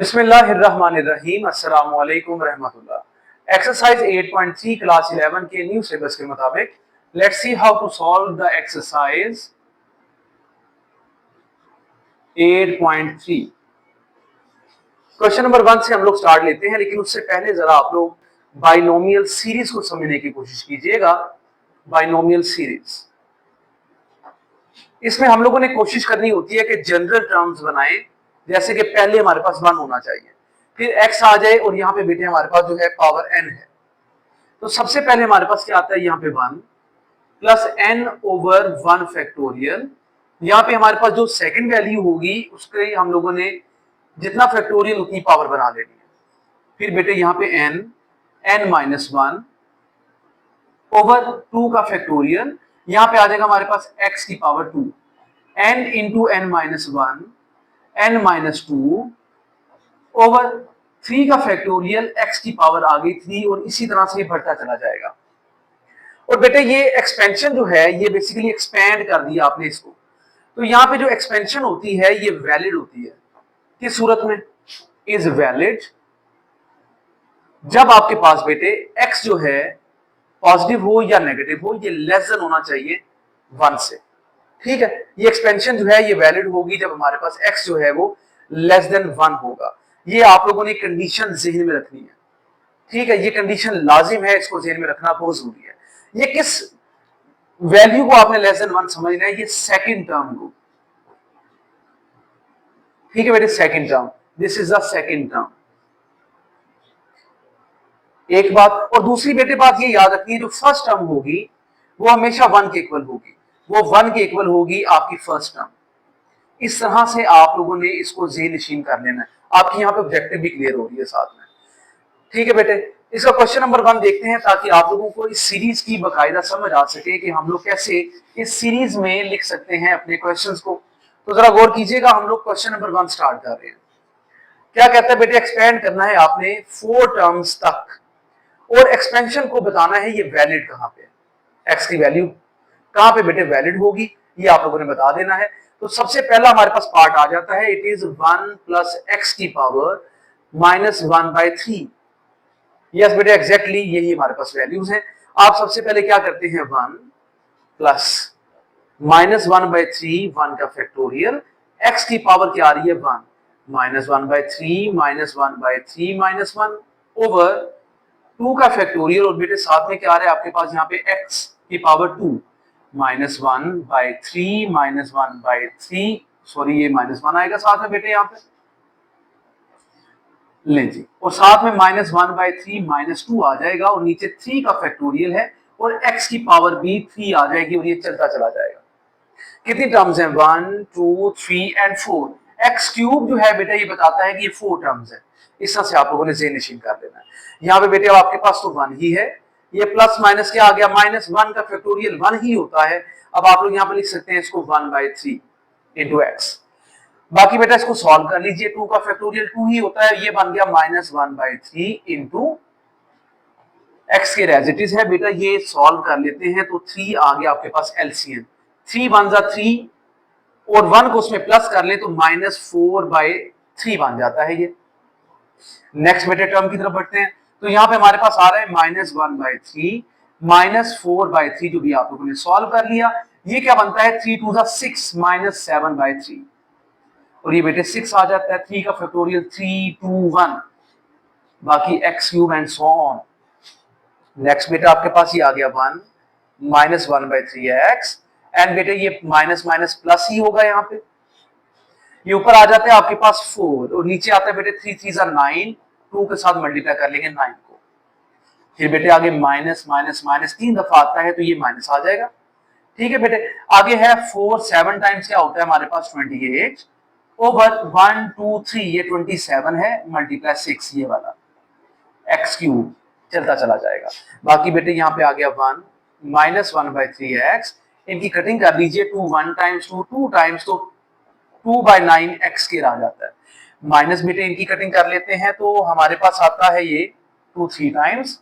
बिस्मिल्लाहिर्रहमानिर्रहीम अस्सलामु अलैकुम रहमतुल्लाह। एक्सरसाइज 8.3 क्लास 11 के न्यू सिलेबस के मुताबिक let's see how to solve the exercise 8.3। Question number 1 से हम लोग स्टार्ट लेते हैं, लेकिन उससे पहले जरा आप लोग बाइनोमियल सीरीज को समझने की कोशिश कीजिएगा। बाइनोमियल सीरीज, इसमें हम लोगों ने कोशिश करनी होती है कि जनरल टर्म्स बनाएं, जैसे कि पहले हमारे पास 1 होना चाहिए, फिर x आ जाए और यहाँ पे बेटे हमारे पास जो है पावर n है। तो सबसे पहले हमारे पास क्या आता है, यहाँ पे 1 प्लस n ओवर 1 फैक्टोरियल। यहाँ पे हमारे पास जो सेकंड वैल्यू होगी उसके हम लोगों ने जितना फैक्टोरियल उतनी पावर बना लेनी है। फिर बेटे यहाँ पे n माइनस 1 ओवर 2 का फैक्टोरियल, यहाँ पे आ जाएगा हमारे पास x की power 2, n into n minus 1 n minus 2 over 3 का फैक्टोरियल, x की पावर आ गई 3, और इसी तरह से बढ़ता चला जाएगा। और बेटे ये एक्सपेंशन जो है ये बेसिकली एक्सपेंड कर दिया आपने इसको। तो यहाँ पे जो एक्सपेंशन होती है ये वैलिड होती है। किस सूरत में? इज वैलिड जब आपके पास बेटे x जो है पॉजिटिव हो या नेगेटिव हो, ये लेस देन होना चाहिए 1 से। ठीक है, ये एक्सपेंशन जो है ये वैलिड होगी जब हमारे पास x जो है वो लेस देन 1 होगा। ये आप लोगों ने कंडीशन जहन में रखनी है। ठीक है, ये कंडीशन लाजिम है, इसको जहन में रखना बहुत जरूरी है। ये किस वैल्यू को आपने लेस देन 1 समझना है? ये सेकंड टर्म को। ठीक है बेटे, second term, this is the second term. एक बात, और दूसरी बेटे बात ये याद रखनी है, जो फर्स्ट टर्म होगी वो हमेशा 1 के इक्वल होगी, वो 1 के इक्वल होगी आपकी फर्स्ट टर्म। इस तरह से आप लोगों ने इसको ज़हन नशीन कर लेना है। आपकी यहाँ पे ऑब्जेक्टिव भी क्लियर हो रही है साथ में। ठीक है बेटे, इसका क्वेश्चन नंबर 1 देखते हैं, ताकि आप लोगों को इस सीरीज की बकायदा समझ आ सके कि हम लोग कैसे इस सीरीज में लिख सकते हैं अपने क्वेश्चंस को। तो जरा गौर कीजिएगा, हम लोग क्वेश्चन नंबर 1 स्टार्ट कर रहे हैं। क्या कहता है बेटे? एक्सपेंड करना है आपने 4 टर्म्स तक, और एक्सपेंशन को बताना है ये वैलिड कहां पे, एक्स की वैल्यू कहां पे बेटे वैलिड होगी, ये आप लोगों ने बता देना है। तो सबसे पहला हमारे पास पार्ट आ जाता है, इट इज 1 प्लस एक्स की पावर माइनस 1/3। यस बेटे, एग्जैक्टली यही हमारे पास वैल्यूज हैं। आप सबसे पहले क्या करते हैं, 1 प्लस माइनस 1/3, 1 का फैक्टोरियल, एक्स की पावर क्या आ रही है 1, माइनस 1/3 माइनस 1/3 माइनस 1 ओवर 2 का फैक्टोरियल, और बेटे साथ में क्या आ रहा है आपके पास यहाँ पे x की पावर 2, माइनस 1/3 माइनस 1/3, सॉरी ये माइनस 1 आएगा साथ में बेटे यहाँ पे, ले जी, और साथ में माइनस 1/3 माइनस 2 आ जाएगा, और नीचे 3 का फैक्टोरियल है, और x की पावर भी 3 आ जाएगी, और ये चलता चला जाएगा। कितनी टर्म्स हैं? 1 2 3 एंड 4। एक्स क्यूब जो है बेटा ये बताता है कि ये 4 टर्म्स है। इस तरह से आप लोगों ने ज़हन नशीन कर देना है। यहाँ पे बेटे आपके पास तो 1 ही है, ये प्लस माइनस क्या आ गया, माइनस 1 का फैक्टोरियल 1 ही होता है। अब आप लोग यहाँ पे लिख सकते हैं इसको 1/3 इंटू एक्स। बाकी बेटा इसको सॉल्व कर लीजिए, 2 का फैक्टोरियल 2 ही होता है, ये बन गया माइनस 1/3 इंटू एक्स के एज इट इज है बेटा। ये सॉल्व कर लेते हैं तो 3 आ गया आपके पास एलसीएम, 3 1 जा 3, और 1 को उसमें प्लस कर ले तो माइनस 4/3 बन जाता है ये। नेक्स्ट बेटे टर्म की तरफ बढ़ते हैं, तो यहाँ पे हमारे पास आ रहा है माइनस 1/3 माइनस 4/3, जो भी आप लोगों ने सॉल्व कर लिया। ये क्या बनता है, 3 2 6 माइनस 7/3, और ये बेटे 6 आ जाता है, 3 का फैक्टोरियल 3 2 1, बाकी x cube and so on. Next बेटा आपके पास ये आ गया 1 माइनस 1/3 एक्स, एंड बेटे ये माइनस माइनस प्लस ही होगा, यहाँ पे ये ऊपर आ जाते हैं आपके पास 4, और नीचे आता है बेटे 3 3 9, 2 के साथ मल्टीप्लाई कर लेंगे 9 को। फिर बेटे आगे माइनस माइनस माइनस 3 दफा आता है तो ये माइनस आ जाएगा। ठीक है बेटे, आगे है 4 7 टाइम्स क्या होता है हमारे पास 28 ओवर 1 2 3, ये 27 है मल्टीप्लाई 6 ये वाला, एक्स क्यूब चलता चला जाएगा। बाकी बेटे यहाँ पे आ गया 1 माइनस 1/3 एक्स, इनकी कटिंग कर लीजिए, 2 1 टाइम्स 2 2 टाइम्स, तो 2/9 एक्स के आ जाता है। माइनस बेटे इनकी कटिंग कर लेते हैं, तो हमारे पास आता है ये 2 3 टाइम्स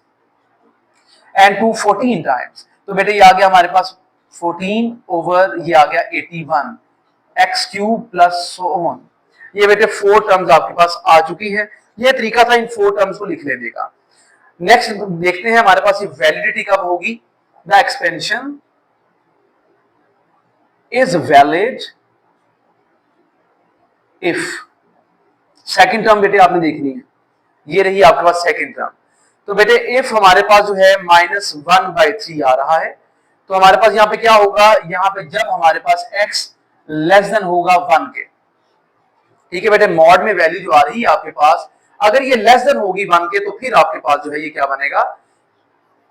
एंड 2 14 टाइम्स, तो बेटे ये आ गया हमारे पास 14 ओवर ये आ गया 81 x cube plus so on. ये बेटे 4 टर्म्स आपके पास आ चुकी है। ये तरीका था इन 4 टर्म्स को लिख लेने का। नेक्स्ट देखते हैं हमारे पास ये वैलिडिटी कब होगी। The expansion is valid if, second term बेटे आपने देखनी है, ये रही आपके पास सेकंड टर्म। तो बेटे इफ हमारे पास जो है -1/3 आ रहा है, तो हमारे पास यहां पे क्या होगा, यहां पे जब हमारे पास x लेस देन होगा 1 के, ठीक है बेटे, मॉड में वैल्यू जो आ रही है आपके पास, अगर ये लेस देन होगी 1 के, तो फिर आपके पास जो है ये क्या बनेगा,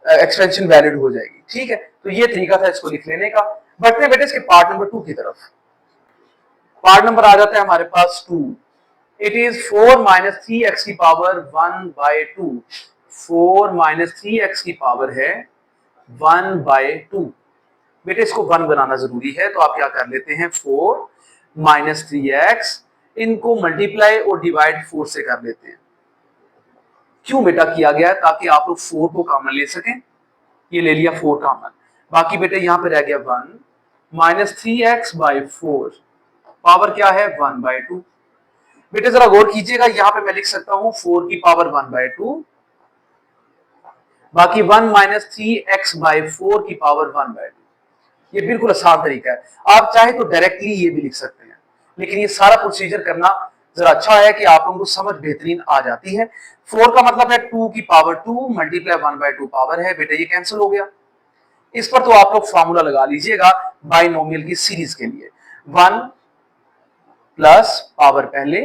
एक्सपेंशन वैलिड हो जाएगी। ठीक है, तो ये तरीका था इसको लिख लेने का। बढ़ते हैं बेटे इसके पार्ट नंबर 2 की तरफ। पार्ट नंबर आ जाता है हमारे पास 2। इट इज 4 माइनस 3x की पावर 1/2। 4 माइनस 3x की पावर है 1/2। बेटे इसको 1 बनाना जरूरी है, तो आप क्या कर लेते हैं, 4 माइनस 3x, इनको मल्टीप्लाई और डिवाइड 4 से कर लेते हैं। क्यों बेटा किया गया है, ताकि आप लोग 4 को कॉमन ले सकें। ये ले लिया 4 कॉमन, बाकी बेटे यहां पे रह गया 1 माइनस 3x/4, पावर क्या है 1/2। बेटे जरा गौर कीजिएगा, यहां पे मैं लिख सकता हूं 4 की पावर 1/2, बाकी 1 माइनस 3x/4 की पावर 1/2। ये बिल्कुल आसान तरीका है। आप चाहे तो डायरेक्टली ये भी लिख सकते हैं, लेकिन ये सारा प्रोसीजर करना जरा अच्छा है कि आप लोगों को समझ बेहतरीन आ जाती है। 4 का मतलब है 2 की पावर 2 मल्टीप्लाई 1/2 पावर है, बेटे ये कैंसिल हो गया। इस पर तो आप लोग फॉर्मूला लगा लीजिएगा बाइनोमियल की सीरीज के लिए। 1 प्लस पावर पहले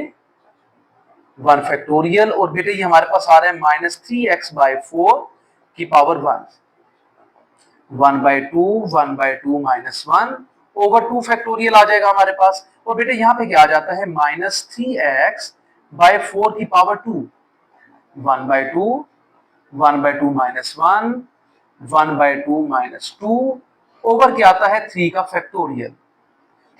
1 फैक्टोरियल, और बेटे ये हमारे पास आ रहा है -3x/4 की पावर 1, 1/2 1/2 माइनस 1 ओवर 2 फैक्टोरियल आ जाएगा हमारे पास। और बेटे यहाँ पे क्या आ जाता है -3x/4 की पावर 2, 1/2 1/2 माइनस 1 1/2 माइनस 2 ओवर क्या आता है 3 का फैक्टोरियल।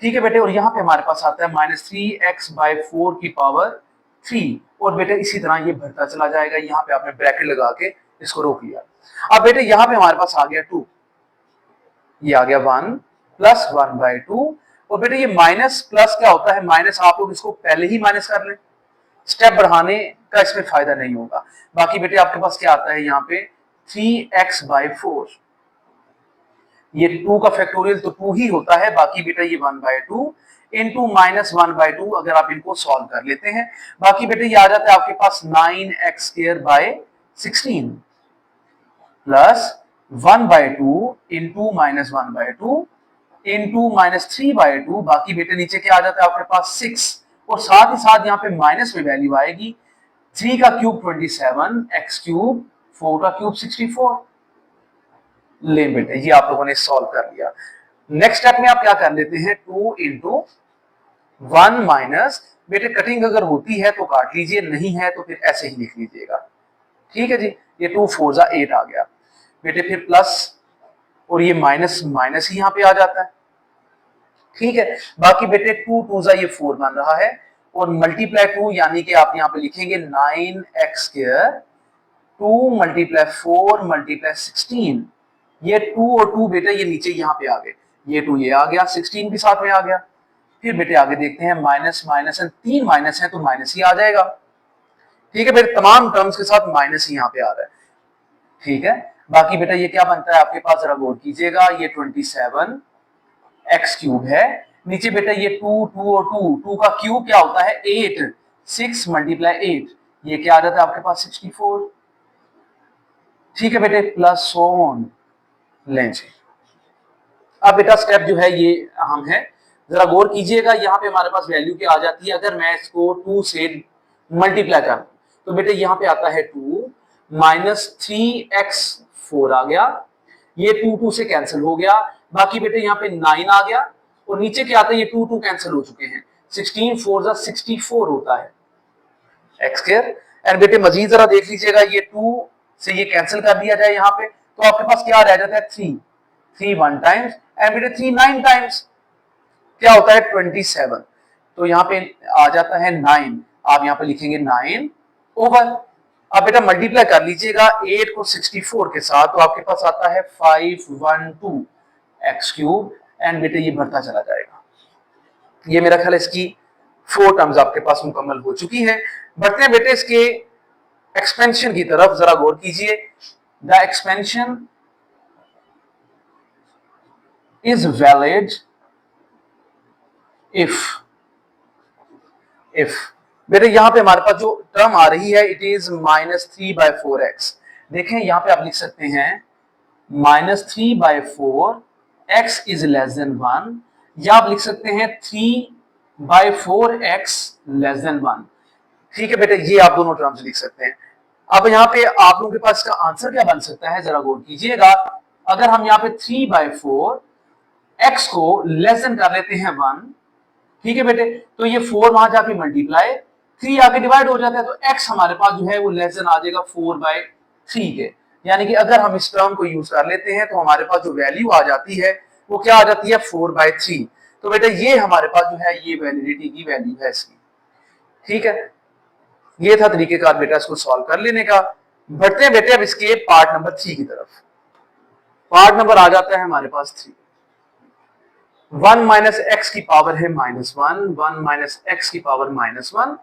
ठीक है बेटे, और यहाँ पे हमारे पास आता है -3x/4 की पावर 3, और बेटे इसी तरह ये बढ़ता चला जाएगा। यहाँ पे आपने ब्रैकेट लगा के इसको रोक लिया। अब बेटे यहाँ पे हमारे पास आ गया 2, ये आ गया 1 प्लस 1/2, और बेटे ये माइनस प्लस क्या होता है, माइनस आप लोग इसको पहले ही माइनस कर लें, स्टेप बढ़ाने का इसमें फायदा नहीं होगा। बाकी बेटे आपके पास क्या आता है यहाँ पे 3x/4, ये 2 का फैक्टोरियल तो 2 ही होता है, बाकी बेटा ये 1/2 इंटू -1/2, अगर आप इनको सॉल्व कर लेते हैं, बाकी बेटे ये आ जाता है आपके पास 9x² प्लस 1/2 इंटू -1/2 इंटू -3/2, बाकी बेटे नीचे क्या आ जाता है आपके पास 6, और साथ ही साथ यहाँ पे माइनस में वैल्यू आएगी, 3 का क्यूब 27, x³ 4 का क्यूब 64। ले बेटे ये आप लोगों ने सॉल्व कर लिया। नेक्स्ट स्टेप में आप क्या कर लेते हैं, 2 इंटू 1 माइनस, बेटे कटिंग अगर होती है तो काट लीजिए, नहीं है तो फिर ऐसे ही लिख लीजिएगा। ठीक है जी, ये 2 4 8 आ गया बेटे, फिर प्लस, और ये माइनस माइनस ही यहाँ पे आ जाता है। ठीक है, बाकी बेटे 2 2 ये 4 बन रहा है, और मल्टीप्लाई 2 यानी कि आप यहाँ पे लिखेंगे 9x², 2 मल्टीप्लाई 4 मल्टीप्लाई 16, ये 2 और 2 बेटे ये नीचे यहाँ पे आ गए, ये 2 ये आ गया, 16 भी साथ में आ गया। फिर बेटे आगे देखते हैं, माइनस माइनस है, 3 माइनस है तो माइनस ही आ जाएगा। ठीक है बेटे, तमाम टर्म्स के साथ माइनस ही यहाँ पे आ रहा है। ठीक है, बाकी बेटा ये क्या बनता है आपके पास, जरा गौर कीजिएगा, ये 27x³ है, नीचे बेटा ये 2 2 और 2 2 का क्यूब क्या होता है 8, 6 मल्टीप्लाई 8, ये क्या आ जाता है आपके पास 64। ठीक है बेटे, प्लस ऑन लेंज। अब बेटा स्टेप जो है ये अहम है, जरा गौर कीजिएगा, यहाँ पे हमारे पास वैल्यू क्या आ जाती है, अगर मैं इसको 2 से मल्टीप्लाई कर तो बेटे यहाँ पे आता है 2 माइनस 3x4 आ गया, ये 2 2 से कैंसिल हो गया, बाकी बेटे यहाँ पे 9 आ गया, और नीचे क्या आता है, ये 2 2 कैंसिल हो चुके हैं, 16 4 64 होता है x²। एंड बेटे मजीद जरा देख लीजिएगा, ये 2 से ये कैंसिल कर दिया जाए यहाँ पे, तो आपके पास क्या रह जाता है 3 3 1 टाइम्स, एंड बेटे 3 9 टाइम्स क्या होता है 27, तो यहाँ पे आ जाता है 9, आप यहाँ पे लिखेंगे 9 ओवर। अब बेटा मल्टीप्लाई कर लीजिएगा 8 को 64 के साथ, तो आपके पास आता है 512x³, एंड बेटे ये बढ़ता चला जाएगा। ये मेरा ख्याल इसकी 4 टर्म्स आपके पास मुकम्मल हो चुकी है। बढ़ते हैं बेटे इसके एक्सपेंशन की तरफ, जरा गौर कीजिए। The expansion is valid if बेटे यहां पे हमारे पास जो टर्म आ रही है इट इज -3/4x। देखें यहां पे आप लिख सकते हैं -3/4 x इज लेस देन 1, या आप लिख सकते हैं 3/4 x लेस देन 1। ठीक है बेटे, ये आप दोनों टर्म्स लिख सकते हैं। अब यहाँ पे आप लोगों के पास इसका आंसर क्या बन सकता है, जरा गौर कीजिएगा। अगर हम यहाँ पे 3/4 x को लेस देन कर लेते हैं 1, ठीक है बेटे, तो ये 4 वहां जाके मल्टीप्लाई 3 आके डिवाइड हो जाता है, तो x हमारे पास जो है वो लेस देन आ जाएगा 4/3 के। यानी कि अगर हम इस टर्म को यूज कर लेते हैं तो हमारे पास जो वैल्यू आ जाती है वो क्या आ जाती है 4/3। तो बेटा ये हमारे पास जो है ये वैलिडिटी की वैल्यू है इसकी। ठीक है, ये था तरीकेकार बेटा इसको सॉल्व कर लेने का। बढ़ते हैं बेटे अब इसके पार्ट नंबर 3 की तरफ। पार्ट नंबर आ जाता है हमारे पास 3। 1 माइनस एक्स की पावर है -1, 1 माइनस एक्स की पावर -1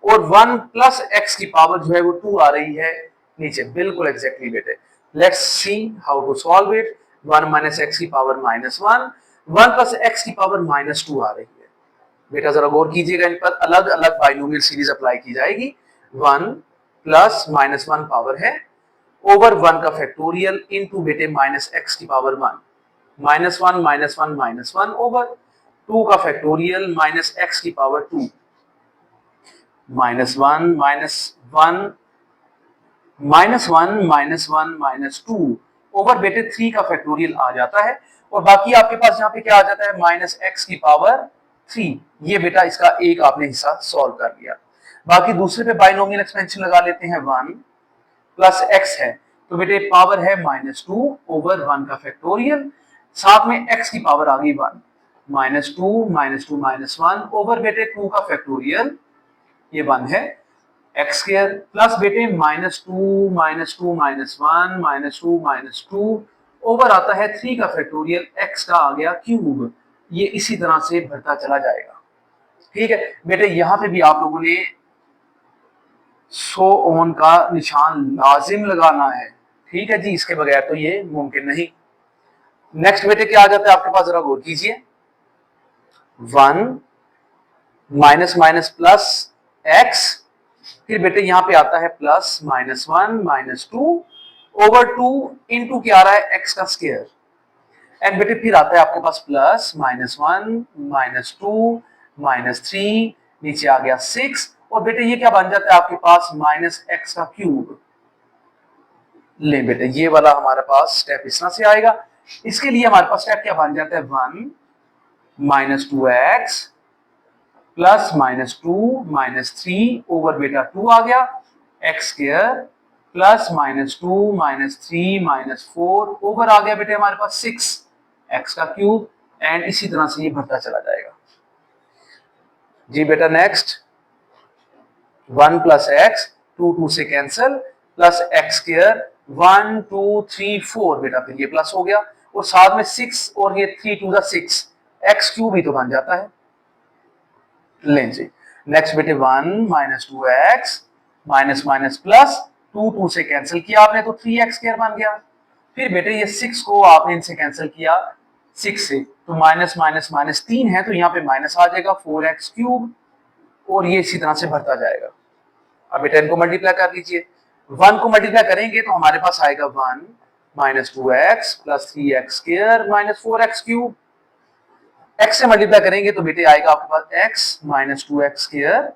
और 1 प्लस एक्स की पावर जो है वो 2 आ रही है नीचे, बिल्कुल एग्जैक्टली बेटे। Let's see how to solve it. 1 minus x की पावर -1, 1 प्लस एक्स की पावर -2 आ रही है। बेटा जरा गौर कीजिएगा, इन पर अलग अलग बाइनोमियल सीरीज अप्लाई की जाएगी। 1 प्लस -1 पावर है ओवर 1 का फैक्टोरियल इनटू बेटे माइनस एक्स की पावर 1, -1 ओवर 2 का फैक्टोरियल माइनस एक्स की पावर 2, -1 ओवर बेटे 3 का फैक्टोरियल आ जाता है। और बाकी आपके पास यहाँ पे क्या आ जाता है माइनस एक्स की पावर 3। ये बेटा इसका एक आपने हिस्सा सॉल्व कर लिया। बाकी दूसरे पे बाइनोमियल एक्सपेंशन लगा लेते हैं। 1 प्लस एक्स है तो बेटे पावर है -2 ओवर 1 का फैक्टोरियल, साथ में x की पावर आ गई 1, -2 ओवर बेटे 2 का फैक्टोरियल, ये 1 है एक्स स्क्वायर, प्लस बेटे -2 ओवर आता है 3 का फैक्टोरियल, x का आ गया क्यूब। ये इसी तरह से बढ़ता चला जाएगा। ठीक है बेटे, यहां पे भी आप लोगों ने सो ऑन का निशान लाजिम लगाना है। ठीक है जी, इसके बगैर तो ये मुमकिन नहीं। नेक्स्ट बेटे क्या आ जाता है आपके पास, जरा गौर कीजिए। 1 माइनस माइनस प्लस एक्स, फिर बेटे यहां पे आता है प्लस -1 -2 ओवर 2 इंटू क्या आ रहा है एक्स का स्क्वायर, एंड बेटे फिर आता है आपके पास प्लस -1 -2 -3, नीचे आ गया 6 और बेटे ये क्या बन जाता है आपके पास -x का क्यूब। ले बेटे ये वाला हमारे पास स्टेप इस तरह से आएगा। इसके लिए हमारे पास स्टेप क्या बन जाता है 1 -2x प्लस -2 -3 ओवर बेटा 2 आ गया x स्क्वायर प्लस -2 -3 -4 ओवर आ गया बेटे हमारे पास 6 x का क्यूब, एंड इसी तरह से ये बढ़ता चला जाएगा। जी बेटा नेक्स्ट 1 प्लस एक्स 2 से कैंसिल प्लस एक्स स्क्वायर 1 2 3 4 बेटा फिर ये प्लस हो गया और साथ में 6 और ये 3 2 6 एक्स क्यूब ही तो बन जाता है। लें जी नेक्स्ट बेटे 1 -2x माइनस माइनस प्लस 2 से कैंसिल किया आपने तो 3x स्क्वायर बन गया। फिर बेटे ये 6 को आपने इनसे कैंसिल किया 6 से तो माइनस माइनस माइनस 3 है तो यहाँ पे माइनस आ जाएगा 4x क्यूब और ये इसी तरह से बढ़ता जाएगा। अब बेटा इनको मल्टीप्लाई कर दीजिए। 1 को मल्टीप्लाई करेंगे तो हमारे पास आएगा 1 -2x plus 3x square minus 4x cube. x से मल्टीप्लाई करेंगे तो बेटे आएगा आपके पास x -2x square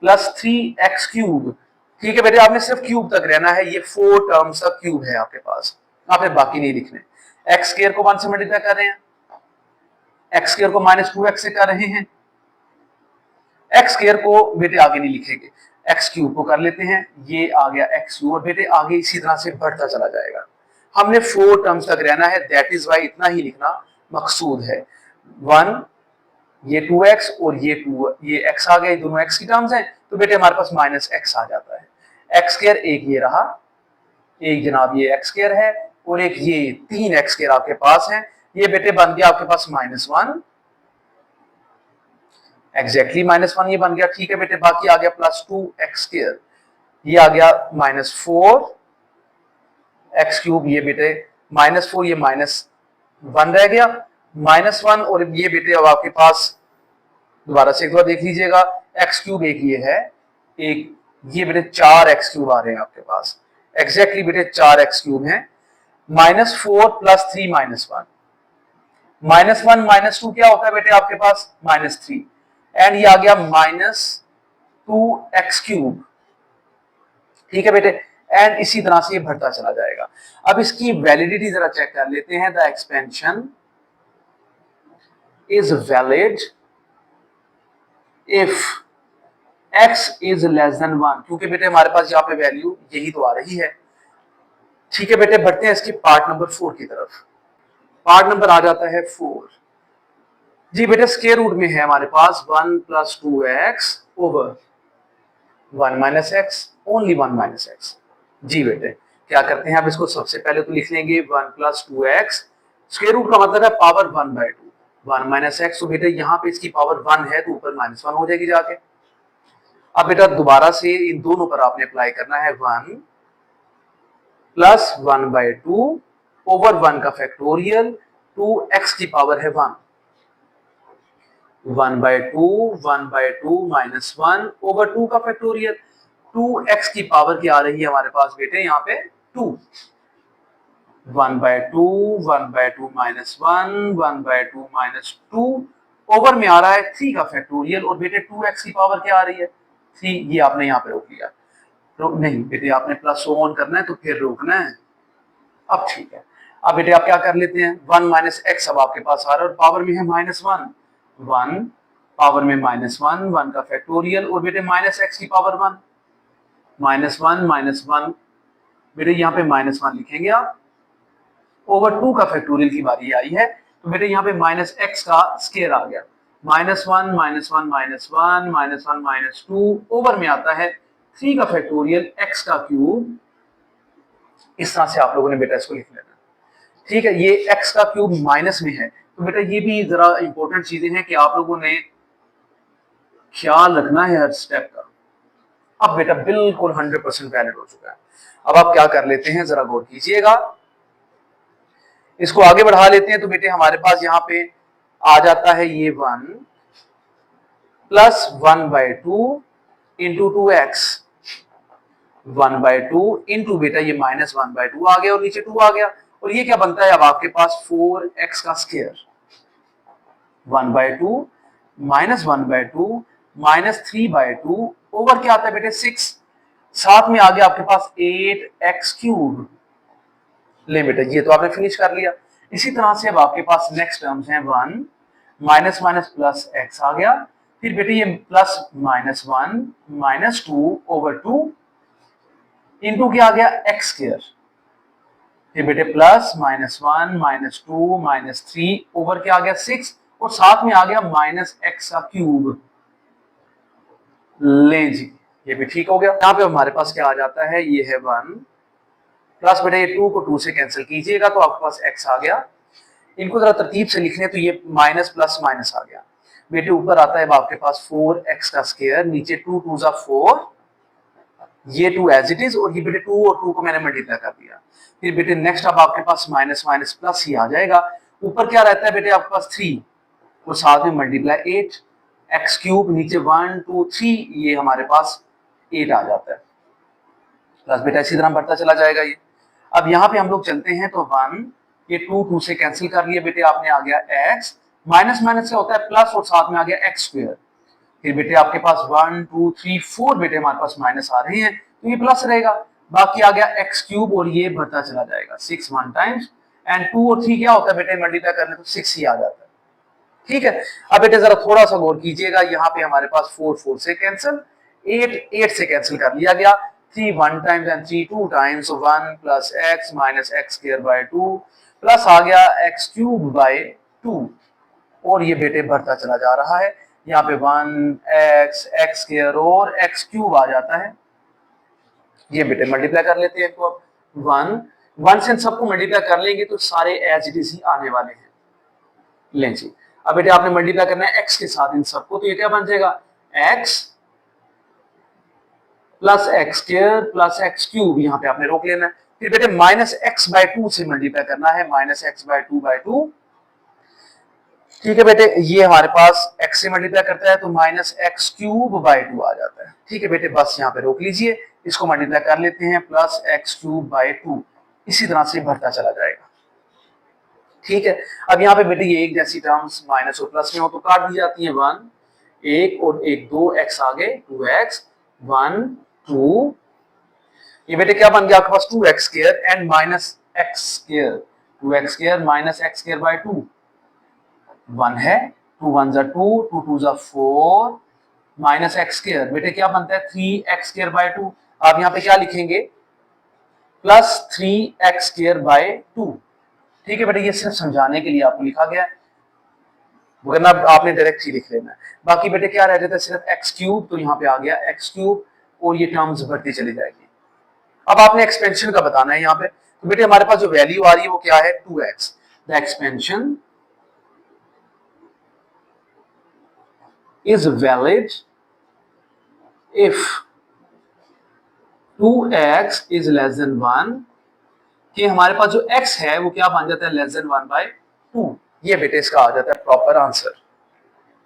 plus 3x cube. ठीक है बेटे, आपने सिर्फ क्यूब तक रहना है, ये 4 टर्म्स का क्यूब है आपके पास, आपने बाकी नहीं लिखने। x स्क्वायर को 1 से मल्टीप्लाई कर रहे हैं, x स्क्वायर को -2x से कर रहे हैं, x स्क्वायर को बेटे आगे नहीं लिखेंगे, x क्यूब को कर लेते हैं, ये आ गया x क्यूब और बेटे आगे इसी तरह से बढ़ता चला जाएगा। हमने 4 टर्म्स तक रहना है, दैट इज वाई इतना ही लिखना मकसूद है। 1 ये 2x और ये 2 ये x आ गए, दोनों x की टर्म्स हैं तो बेटे हमारे पास -x आ जाता है। x स्क्वायर एक ये रहा, एक जनाब ये x स्क्वायर है और एक ये 3x स्क्वायर आपके पास है, ये बेटे बन गया आपके पास -1 एग्जैक्टली -1 ये बन गया, ठीक है बेटे। बाकी आ गया +2x², ये आ गया -4x³ ये बेटे -4, ये -1 रह गया, -1 और ये बेटे अब आपके पास दोबारा से एक बार देख लीजिएगा, x³ एक ये है, एक ये बेटे 4x³ आ रहे हैं आपके पास, एग्जैक्टली बेटे 4x³ है। -4 + 3 -1, -1 -2 क्या होता है बेटे आपके पास -3, एंड ये आ गया -2x³, ठीक है बेटे। एंड इसी तरह से ये बढ़ता चला जाएगा। अब इसकी वैलिडिटी जरा चेक कर लेते हैं। The expansion is valid if x is less than 1, क्योंकि बेटे हमारे पास यहाँ पे वैल्यू यही तो आ रही है, ठीक है बेटे। बढ़ते हैं इसके पार्ट नंबर 4 की तरफ। पार्ट नंबर आ जाता है 4 जी बेटे। स्क्वायर रूट में है हमारे पास 1 + 2x over 1 - x, only 1 - x जी बेटे। क्या करते हैं, अब इसको सबसे पहले तो लिख लेंगे 1 + 2x, स्क्वायर रूट का मतलब है पावर 1/2, 1 - x, तो बेटे यहाँ पे इसकी पावर 1 है तो ऊपर -1 हो जाएगी जाके। अब बेटा दोबारा से इन दोनों पर आपने अप्लाई करना है, 1 + 1/2 ओवर 1 का फैक्टोरियल, 2x की पावर है 1, 1/2 1/2 -1 ओवर 2 का फैक्टोरियल, 2x की पावर क्या आ रही है हमारे पास बेटे यहाँ पे 2, 1/2 1/2 -1 1/2 -2 ओवर में आ रहा है 3 का फैक्टोरियल, और बेटे 2x की पावर क्या आ रही है 3, ये आपने यहाँ पे रोक लिया। तो नहीं बेटे आपने प्लस ऑन करना है तो फिर रोकना है। अब ठीक है, अब बेटे आप क्या कर लेते हैं, 1 - x अब आपके पास आ रहा है और पावर में है -1, 1 पावर में -1, 1 का फैक्टोरियल, और बेटे -x की पावर 1, -1 -1 बेटे यहाँ पे -1 लिखेंगे आप, ओवर 2 का फैक्टोरियल की बारी आई है, तो बेटे यहाँ पे -x का स्क्वायर आ गया, -1 -1 -1 -2 ओवर में आता है 3 का फैक्टोरियल x का क्यूब। इस तरह से आप लोगों ने बेटा इसको लिख लेना, ठीक है। ये x का क्यूब माइनस में है, तो बेटा ये भी जरा इंपॉर्टेंट चीजें हैं कि आप लोगों ने ख्याल रखना है हर स्टेप का। अब बेटा बिल्कुल 100% वैलिड हो चुका है। अब आप क्या कर लेते हैं, जरा गौर कीजिएगा, इसको आगे बढ़ा लेते हैं। तो बेटे हमारे पास यहाँ पे आ जाता है ये 1 + 1/2 इंटू 2x, 1/2 इंटू बेटा ये -1/2 आ गया और नीचे 2 आ गया, और ये क्या बनता है अब आपके पास 4x का स्क्वायर, 1/2 -1/2 -3/2 ओवर क्या आता है बेटे 6, साथ में आ गया आपके पास 8x³। ले बेटा ये तो आपने फिनिश कर लिया। इसी तरह से अब आपके पास नेक्स्ट टर्म्स हैं 1 -+ x आ गया, फिर बेटे ये +-1 -2 ओवर 2 इंटू क्या आ गया x², फिर बेटे +-1 -2 -3 ओवर क्या आ गया 6, और साथ में आ गया -x³। ले जी ये भी ठीक हो गया। यहाँ पे हमारे पास क्या आ जाता है, ये है 1 प्लस बेटा ये 2 को 2 से कैंसिल कीजिएगा तो आपके पास x आ गया। इनको जरा तरतीब से लिखने तो ये माइनस प्लस माइनस आ गया बेटे, ऊपर आता है आपके पास 4x का स्क्वायर, नीचे 2 2 जा 4, ये 2 एज इट इज, और ये बेटे 2 और 2 को मैंने मल्टीप्लाई कर दिया। फिर बेटे नेक्स्ट अब आपके पास माइनस माइनस प्लस ही आ जाएगा, ऊपर क्या रहता है बेटे आपके पास 3 और साथ में मल्टीप्लाई 8, x³ नीचे 1 2 3, ये हमारे पास 8 आ जाता है, प्लस बेटा इसी तरह बढ़ता चला जाएगा ये। अब यहाँ पे हम लोग चलते हैं तो 1 ये 2 2 से कैंसिल कर लिया बेटे, आपने आ गया x, माइनस माइनस से होता है प्लस और साथ में आ गया x²। फिर बेटे आपके पास 1 2 3 4 बेटे हमारे पास माइनस आ रहे हैं तो ये प्लस रहेगा, बाकी आ गया x³ और ये बढ़ता चला जाएगा 6 1 टाइम्स, एंड 2 और 3 क्या होता है बेटे मल्टीप्लाई करने तो 6 ही आ जाता है, ठीक है। अब बेटे जरा थोड़ा सा गौर कीजिएगा, यहाँ पे हमारे पास 4 4 से कैंसिल, 8 8 से कैंसिल कर लिया गया, 3 1 times and 3 2 times, 1 plus x minus x²/2 plus आ गया x³/2, और ये बेटे बढ़ता चला जा रहा है, यहाँ पे 1 x² और x³ आ जाता है। ये बेटे मल्टीप्लाई कर लेते हैं इसको, अब 1 1 से सबको मल्टीप्लाई कर लेंगे तो सारे एज इट इज ही आने वाले हैं। लें जी अब बेटे आपने मल्टीप्लाई करना है x के साथ इन सबको, तो ये क्या बन जाएगा x plus x square plus x cube, यहाँ पे आपने रोक लेना है। फिर बेटे माइनस एक्स बाय टू से मल्टीप्लाई करना है, माइनस एक्स बाय टू। ठीक है बेटे, ये हमारे पास x से मल्टीप्लाई करता है तो minus x cube by two आ जाता है। ठीक है बेटे, बस यहाँ पे रोक लीजिए, इसको मल्टीप्लाई कर लेते हैं, plus x cube by to, इसी तरह से बढ़ता चला जाएगा। ठीक है, अब यहाँ पे बेटे ये एक जैसी टर्म्स माइनस और प्लस में हो तो काट दी जाती है, वन एक और एक, दो एक्स आगे, टू एक्स, वन टू, ये बेटे क्या बन गया आपके पास two x square and minus x square, two x square minus x square by two, one है, टू वन जा टू, टू टू जा फोर, माइनस एक्स स्क्वायर, बेटे क्या बनता है three x square by two. आप यहाँ पे क्या लिखेंगे, plus three x square by two. ठीक है बेटे, ये सिर्फ समझाने के लिए आपको लिखा गया है, वरना आपने डायरेक्ट ही लिख लेना है। बाकी बेटे क्या रह जाता है सिर्फ एक्स क्यूब, तो यहाँ पे आ गया एक्स क्यूब और ये टर्म्स बढ़ती चली जाएगी। अब आपने एक्सपेंशन का बताना है यहाँ पे, तो बेटे हमारे पास जो वैल्यू आ रही है वो क्या है 2x, the expansion is valid if 2x is less than 1, कि हमारे पास जो x है वो क्या बन जाता है लेस देन 1 बाय 2। ये बेटे इसका आ जाता है प्रॉपर आंसर।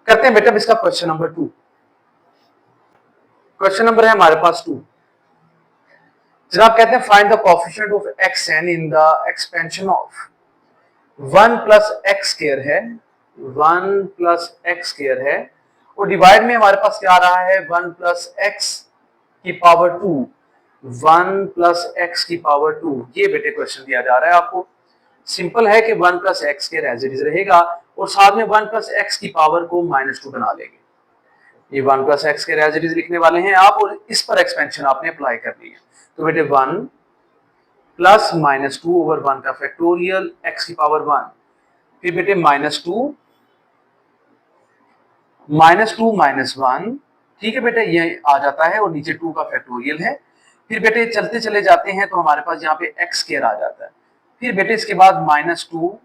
करते हैं बेटा इसका क्वेश्चन नंबर 2। क्वेश्चन नंबर है हमारे पास 2। जनाब कहते हैं find the coefficient of xn in the expansion of 1 plus x square है, 1 प्लस एक्स स्क्वायर है, और डिवाइड में हमारे पास क्या आ रहा है 1 प्लस एक्स की पावर 2, 1 प्लस एक्स की पावर 2। ये बेटे क्वेश्चन दिया जा रहा है आपको। सिंपल है कि 1 प्लस एक्स के एज इट इज रहेगा और साथ में 1 प्लस एक्स की पावर को -2 बना लेंगे। ये 1 प्लस एक्स के एज इट इज लिखने वाले हैं आप, और इस पर एक्सपेंशन आपने अप्लाई करनी है। तो बेटे 1 प्लस -2 ओवर 1 का फैक्टोरियल एक्स की पावर 1, फिर बेटे -2 -1, ठीक है बेटे ये आ जाता है और नीचे 2 का फैक्टोरियल है। फिर बेटे चलते चले जाते हैं तो हमारे पास यहाँ पे एक्स स्क्वायर आ जाता है। फिर बेटे इसके बाद -2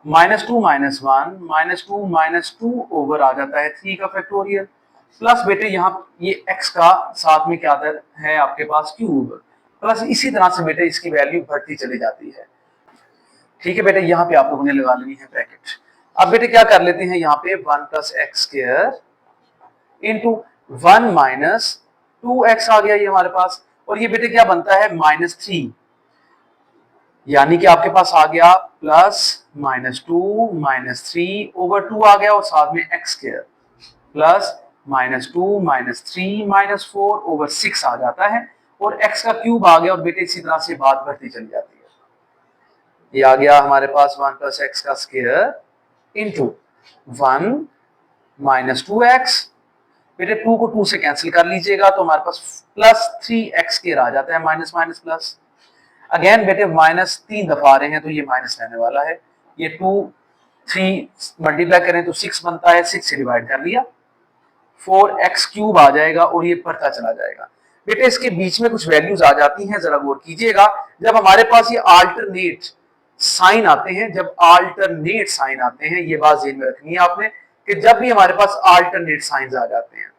-2 ओवर आ जाता है 3 का फैक्टोरियल, प्लस बेटे यहाँ ये x का साथ में क्या आता है आपके पास क्यूब, प्लस इसी तरह से बेटे इसकी वैल्यू बढ़ती चली जाती है। ठीक है बेटे, यहाँ पे आप लोगों ने लगा लेनी है ब्रैकेट। अब बेटे क्या कर लेते हैं यहाँ पे 1 plus x square into 1 minus 2x आ गया ये हमारे पास, और ये बेटे क्या बनता है -3, यानी कि आपके पास आ गया प्लस -2 -3 ओवर 2 आ गया और साथ में एक्स स्क्वायर, प्लस -2 -3 -4 ओवर 6 आ जाता है, और x का क्यूब आ गया, और बेटे इसी तरह से बात बढ़ती चली जाती है। ये आ गया हमारे पास 1 प्लस एक्स का स्क्वायर इंटू 1 -2x, बेटे 2 को 2 से कैंसिल कर लीजिएगा तो हमारे पास प्लस 3x स्क्वायर आ जाता है, माइनस माइनस प्लस। अगेन बेटे माइनस 3 दफा आ रहे हैं तो ये माइनस रहने वाला है। ये 2 3 मल्टीप्लाई करें तो 6 बनता है, 6 से डिवाइड कर लिया, 4x क्यूब आ जाएगा और ये बढ़ता चला जाएगा। बेटे इसके बीच में कुछ वैल्यूज आ जाती हैं, जरा गौर कीजिएगा। जब हमारे पास ये अल्टरनेट साइन आते हैं, जब अल्टरनेट साइन आते हैं, ये बात ध्यान में रखनी है आपने कि जब भी हमारे पास अल्टरनेट साइंस आ जाते हैं,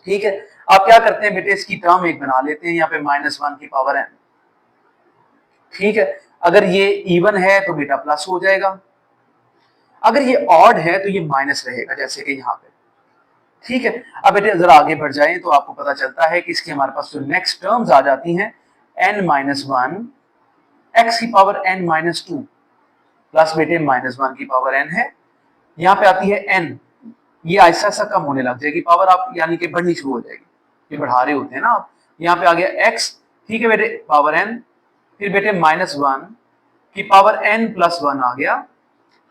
ठीक है, आप क्या करते हैं बेटे इसकी टर्म एक बना लेते हैं यहाँ पे -1 की पावर n। ठीक है, अगर ये इवन है तो बेटा प्लस हो जाएगा, अगर ये ऑड है तो ये माइनस रहेगा, जैसे कि यहाँ पे। ठीक है, अब बेटे जरा आगे बढ़ जाएं तो आपको पता चलता है कि इसकी हमारे पास जो नेक्स्ट टर्म्स आ जाती हैं n-1 x की पावर n-2 प्लस बेटे -1 की पावर n है, यहाँ पे आती है n, ये ऐसा ऐसा कम होने लग जाएगी पावर, आप यानी कि बढ़नी शुरू हो जाएगी, ये बढ़ा रहे होते हैं ना आप। यहाँ पे आ गया x, ठीक है बेटे पावर n, फिर बेटे -1 की पावर n+1 आ गया,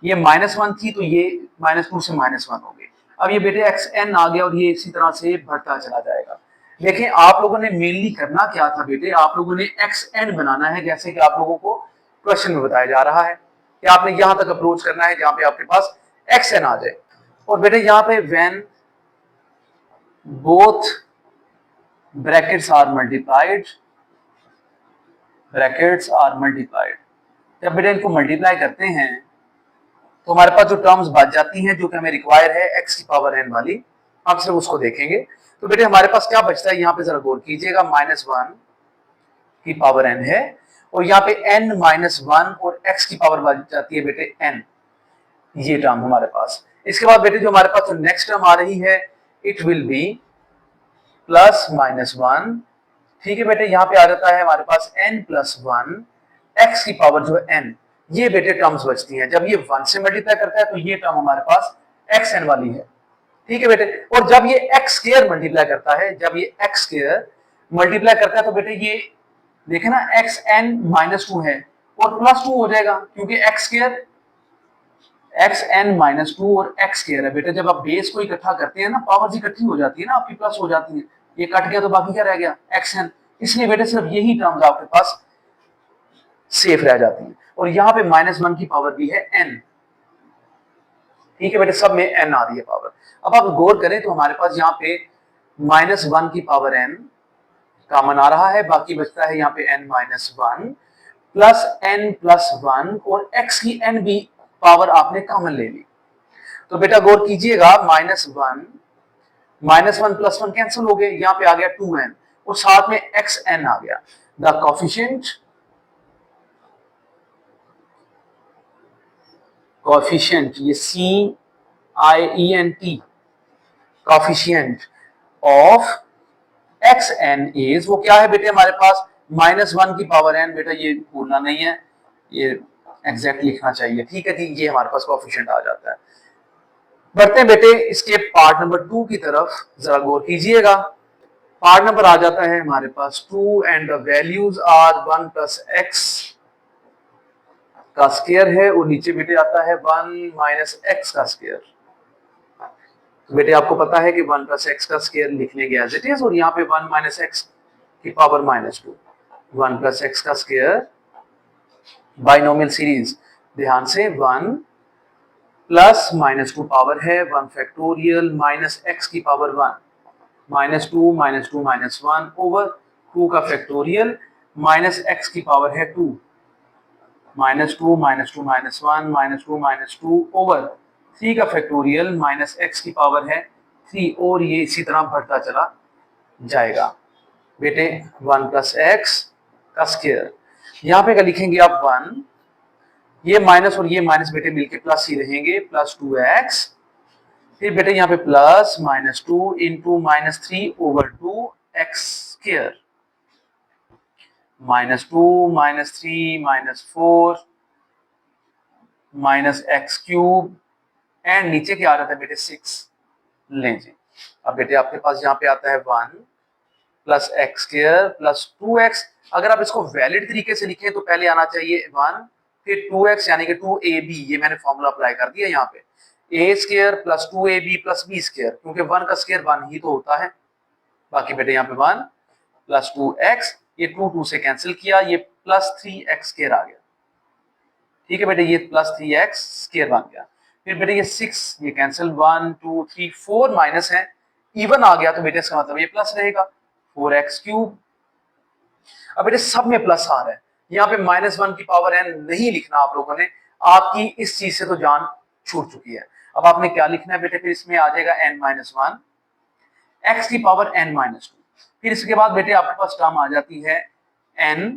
ये -1 थी तो ये -2 से -1 हो गई। अब ये बेटे xn आ गया और ये इसी तरह से बढ़ता चला जाएगा। देखें आप लोगों ने मेनली करना क्या था बेटे, आप लोगों ने xn बनाना है, जैसे कि आप लोगों को क्वेश्चन में बताया जा रहा है कि आपने यहां तक अप्रोच करना है जहां पे आपके पास xn आ जाए। और बेटे यहाँ पे when both brackets are multiplied, जब बेटे इनको मल्टीप्लाई करते हैं तो हमारे पास जो टर्म्स बच जाती हैं जो कि हमें रिक्वायर है x की पावर n वाली, हम सिर्फ उसको देखेंगे। तो बेटे हमारे पास क्या बचता है, यहाँ पे जरा गौर कीजिएगा, -1 की पावर n है और यहाँ पे n-1 और x की पावर बच जाती है बेटे n, ये टर्म हमारे पास। इसके बाद बेटे जो हमारे पास जो नेक्स्ट टर्म आ रही है, इट विल बी +-1, ठीक है बेटे, यहाँ पे आ जाता है हमारे पास n+1 x की पावर जो है n, ये बेटे टर्म्स बचती हैं। जब ये 1 से मल्टीप्लाई करता है तो ये टर्म हमारे पास xn वाली है, ठीक है बेटे। और जब ये x स्क्वायर मल्टीप्लाई करता है, जब ये x स्क्वायर मल्टीप्लाई करता है तो बेटे ये देखे ना xn-2 है और +2 हो जाएगा, क्योंकि x स्क्वायर xn-2 और x स्क्वायर है बेटे। जब आप बेस को इकट्ठा करते हैं ना, पावर्स इकट्ठी हो जाती है ना, आपकी प्लस हो जाती है, ये कट गया तो बाकी क्या रह गया, xn। इसलिए बेटे सिर्फ यही टर्म्स आपके पास सेफ रह जाती है। और यहाँ पे -1 की पावर भी है n, ठीक है बेटे, सब में n आ रही है पावर। अब आप गौर करें तो हमारे पास यहाँ पे -1 की पावर n कॉमन आ रहा है, बाकी बचता है यहाँ पे n-1 प्लस n+1 और x की n भी पावर आपने कॉमन ले ली। तो बेटा गौर कीजिएगा, -1 + 1 कैंसिल हो गए, यहाँ पे आ गया 2n और साथ में xn आ गया। द कोफिशिएंट ये CIENT coefficient of xn is, वो क्या है बेटे हमारे पास -1 की पावर n, बेटा ये भूलना नहीं है, ये एग्जैक्ट लिखना चाहिए, ठीक है जी। ये हमारे पास कोफिशिएंट आ जाता है। बढ़ते हैं बेटे इसके पार्ट नंबर 2 की तरफ, जरा गौर कीजिएगा। पार्ट नंबर आ जाता है हमारे पास 2 and the values are 1 + x का स्क्वायर है और नीचे बेटे आता है 1 - x का स्क्वायर। तो बेटे आपको पता है कि 1 + x का स्क्वायर लिखने के एज इट इज, और यहाँ पे 1 - x की पावर -2, 1 + x का स्क्वायर बाइनोमियल सीरीज, ध्यान से 1 प्लस -2 पावर है 1 फैक्टोरियल -x की पावर 1, -2 -2 -1 ओवर 2 का फैक्टोरियल -x की पावर है 2, -2 -2 -1 -2 -2 ओवर 3 का फैक्टोरियल -x की पावर है 3, और ये इसी तरह बढ़ता चला जाएगा बेटे। 1 + x का स्क्वायर, यहाँ पे क्या लिखेंगे आप 1, ये माइनस और ये माइनस बेटे मिलके प्लस ही रहेंगे, +2x, फिर बेटे यहाँ पे plus -2 into -3 over 2x square, -2 -3 -4 -x³ and नीचे क्या आ जाता है बेटे 6 लें जी। अब बेटे आपके पास यहाँ पे आता है 1 + x² + 2x। अगर आप इसको वैलिड तरीके से लिखें तो पहले आना चाहिए 1 फिर 2x यानी कि 2ab, ये मैंने फॉर्मूला अप्लाई कर दिया यहाँ पे, a² + 2ab + b², क्योंकि 1 का स्क्वायर 1 ही तो होता है। बाकी बेटे यहाँ पे 1 + 2x, ये 2 से कैंसिल किया, ये +3x² आ गया, ठीक है बेटे, ये +3x² बन गया। फिर बेटे ये 6, ये कैंसिल, 1 2 3 4 माइनस है, इवन आ गया तो बेटे इसका मतलब ये प्लस रहेगा, 4x³। अब बेटे सब में प्लस आ रहा है, यहाँ पे -1 की पावर n नहीं लिखना आप लोगों ने, आपकी इस चीज से तो जान छूट चुकी है। अब आपने क्या लिखना है बेटे, फिर इसमें आ जाएगा n-1 x की पावर n-2, फिर इसके बाद बेटे आपके पास टर्म आ जाती है n,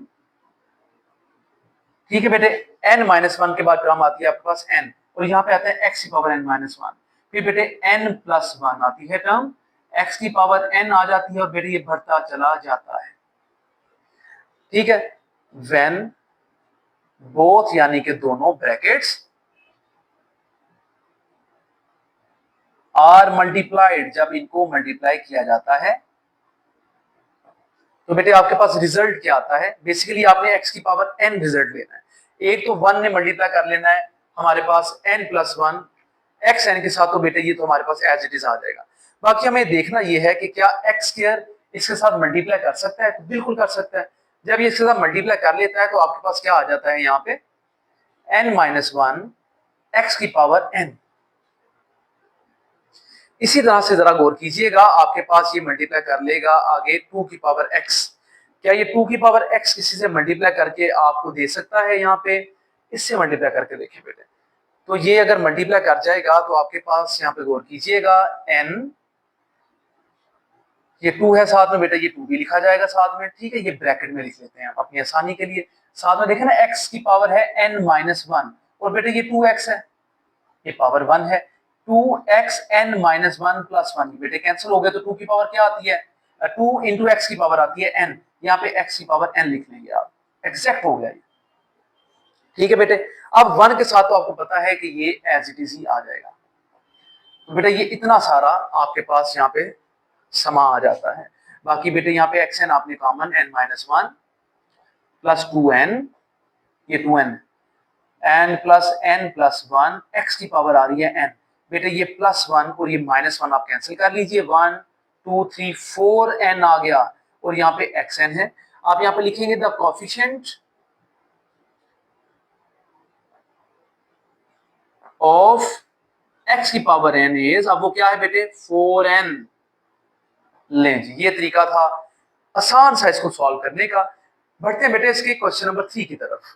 ठीक है बेटे, n-1 के बाद टर्म आती है आपके पास n, और यहाँ पे आता है x की पावर n-1, फिर बेटे n+1 आती है टर्म, x की पावर n आ जाती है और बेटे ये बढ़ता चला जाता है, ठीक है। व्हेन बोथ यानी कि दोनों ब्रैकेट्स आर मल्टीप्लाइड, जब इनको मल्टीप्लाई किया जाता है तो बेटे आपके पास रिजल्ट क्या आता है, बेसिकली आपने x की पावर n रिजल्ट लेना है, एक तो 1 ने मल्टीप्लाई कर लेना है हमारे पास n+1 xn के साथ, तो बेटे ये तो हमारे पास एज इट इज आ जाएगा। बाकी हमें देखना ये है कि क्या x² इसके साथ मल्टीप्लाई कर सकता है, तो बिल्कुल कर सकता है। जब ये इसके साथ मल्टीप्लाई कर लेता है तो आपके पास क्या आ जाता है यहाँ पे n-1 x की पावर n। इसी तरह से जरा गौर कीजिएगा, आपके पास ये मल्टीप्लाई कर लेगा आगे 2 की पावर x, क्या ये 2 की पावर x किसी से मल्टीप्लाई करके आपको दे सकता है, यहाँ पे इससे मल्टीप्लाई करके देखिए बेटे, तो ये अगर मल्टीप्लाई कर जाएगा तो आपके पास यहाँ पे गौर कीजिएगा n, ये 2 है साथ में बेटा, ये 2 भी लिखा जाएगा साथ में, ठीक है। ये ब्रैकेट में लिख लेते हैं आप अपनी आसानी के लिए। साथ में देखें ना x की पावर है n-1 और बेटा ये 2x है, ये पावर 1 है। 2x n-1 प्लस 1 बेटे कैंसिल हो गए तो 2 की पावर क्या आती है, 2 इंटू एक्स की पावर आती है n। यहाँ पे x की पावर n लिख लेंगे आप, एग्जैक्ट हो गया ये, ठीक है बेटे। अब 1 के साथ तो आपको पता है कि ये एज इट इज ही आ जाएगा, तो बेटा ये इतना सारा आपके पास यहाँ पे समा आ जाता है। बाकी बेटे यहाँ पे xn आपने कॉमन n-1 प्लस 2n, ये 2n n plus n plus 1, x की पावर आ रही है n बेटे, ये प्लस 1 और ये माइनस 1 आप कैंसिल कर लीजिए, 1 2 3 4n आ गया और यहाँ पे xn है। आप यहाँ पे लिखेंगे द कोएफिशिएंट ऑफ x की पावर n इज, अब वो क्या है बेटे 4n। लें जी, ये तरीका था आसान सा इसको सॉल्व करने का। बढ़ते हैं बेटे इसके क्वेश्चन नंबर 3 की तरफ।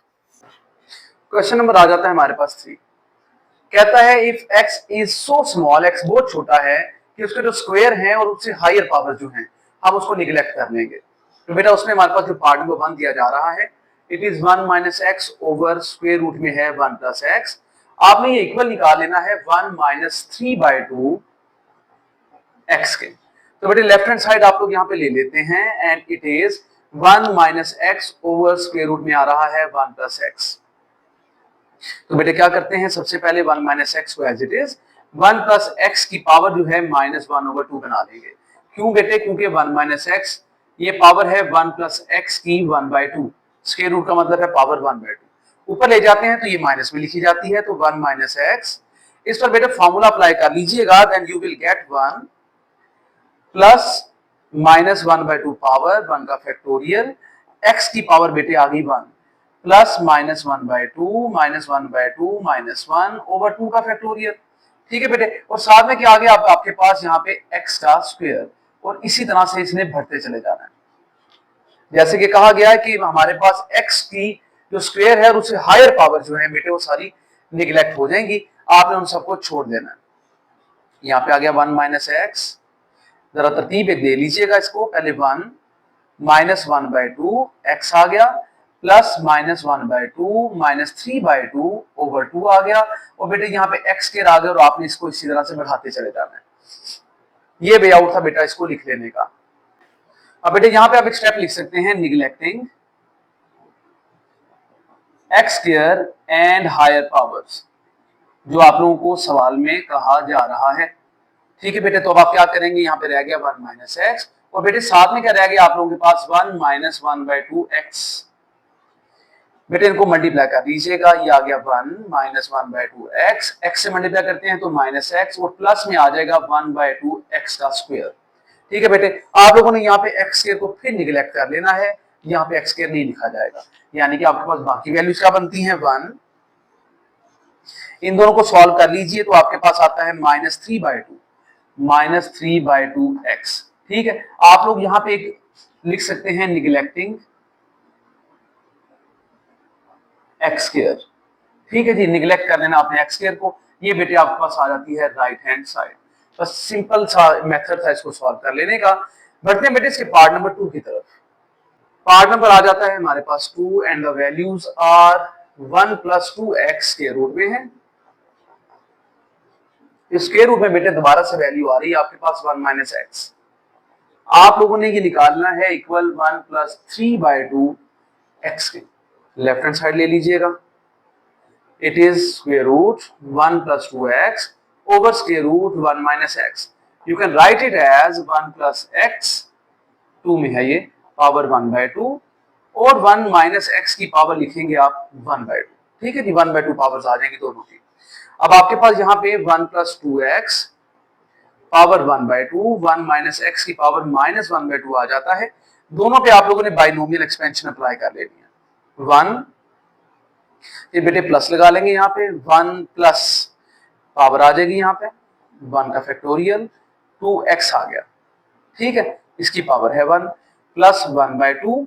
क्वेश्चन नंबर आ जाता है हमारे पास 3, कहता है if x is so small, x बहुत छोटा है कि उसके जो स्क्वायर हैं और उससे हायर पावर जो हैं हम उसको निगलेक्ट कर लेंगे। तो बेटा उसमें हमारे पास जो पार्ट नंबर 1 दिया जा रहा है, it is 1 minus x over square root में है 1 प्लस एक्स। आपने ये इक्वल निकाल लेना है 1 माइनस 3/2 एक्स के। तो बेटे लेफ्ट हैंड साइड आप लोग यहाँ पे ले लेते हैं and it is 1 minus x over square root में आ रहा है 1 प्लस एक्स। तो बेटे क्या करते हैं, सबसे पहले 1 माइनस एक्स को as it is 1 plus x की पावर जो है -1/2 बना देंगे। क्यों बेटे, क्योंकि 1 माइनस एक्स ये पावर है 1 प्लस एक्स की 1/2, स्क्वायर रूट का मतलब है पावर 1/2। ऊपर ले जाते हैं तो ये माइनस में लिखी जाती है, तो 1 माइनस एक्स। इस पर बेटे फॉर्मूला अप्लाई कर लीजिएगा, then you will get 1 plus -1/2 power 1 का फैक्टोरियल, x की पावर बेटे आ गई 1 प्लस -1/2 -1/2 -1/2 का फैक्टोरियल, ठीक है बेटे। और साथ में क्या आ गया आपके पास यहाँ पे x का स्क्वायर, और इसी तरह से इसने बढ़ते चले जाना है। जैसे कि कहा गया है कि हमारे पास x की जो स्क्वायर है और उससे हायर पावर जो है बेटे वो सारी निगलेक्ट हो जाएंगी, आपने उन सबको छोड़ देना है। यहाँ पे आ गया 1 माइनस एक्स, जरा तरतीब एक दे लीजिएगा इसको, पहले 1 -1/2 x आ गया प्लस -1/2 -3/2 ओवर 2 आ गया, और बेटे यहाँ पे x के आ गया और आपने इसको इसी तरह से बढ़ाते चले जाना है। ये वे आउट था बेटा इसको लिख लेने का। अब बेटे यहाँ पे आप एक स्टेप लिख सकते हैं, neglecting x square and higher powers, जो आप लोगों को सवाल में कहा जा रहा है, ठीक है बेटे। तो अब आप क्या करेंगे, यहाँ पे रह गया 1 माइनस एक्स, और बेटे साथ में क्या रह गया आप लोगों के पास 1 माइनस 1/2 एक्स। बेटे इनको मल्टीप्लाई कर दीजिएगा, ये आ गया 1 माइनस 1/2 एक्स, एक्स से मल्टीप्लाई करते हैं तो माइनस एक्स, और प्लस में आ जाएगा 1/2 एक्स का स्क्वायर, ठीक है बेटे। आप लोगों ने यहाँ पे एक्स स्क्वायर को फिर निगलेक्ट कर लेना है, यहाँ पे एक्स स्क्वायर नहीं लिखा जाएगा, यानी कि आपके पास बाकी वैल्यूज क्या बनती हैं 1। इन दोनों को सॉल्व कर लीजिए तो आपके पास आता है -3/2 एक्स, ठीक है। आप लोग यहाँ पे एक लिख सकते हैं निगलेक्टिंग एक्स स्क्वायर, ठीक है जी, निगलेक्ट कर लेना आपने एक्स स्क्वायर को। ये बेटे आपके पास आ जाती है राइट हैंड साइड। बस सिंपल सा मेथड था इसको सॉल्व कर लेने का। बढ़ते हैं बेटे इसके पार्ट नंबर 2 की तरफ। पार्ट नंबर आ जाता है हमारे पास 2 and the values are 1 plus 2x के रूट में है। स्क्वायर रूट में बेटे दोबारा से वैल्यू आ रही है आपके पास 1 माइनस एक्स। आप लोगों ने ये निकालना है इक्वल 1 प्लस 3/2 एक्स के। लेफ्ट हैंड साइड ले लीजिएगा, it is square root 1 plus 2x over square root 1 minus x. You can write it as 1 plus x, 2 में है ये पावर 1/2, और 1 माइनस एक्स की पावर लिखेंगे आप 1/2, ठीक है जी। 1/2 पावर्स आ जाएंगी दोनों की। अब आपके पास यहाँ पे 1 plus 2x power 1/2, 1 minus x की पावर -1/2 आ जाता है। दोनों पे आप लोगों ने बाइनोमियल एक्सपेंशन अप्लाई कर लेनी है। 1 ये बेटे प्लस लगा लेंगे, यहाँ पे 1 प्लस पावर आ जाएगी यहाँ पे 1 का फैक्टोरियल, 2x आ गया, ठीक है। इसकी पावर है 1 प्लस 1/2,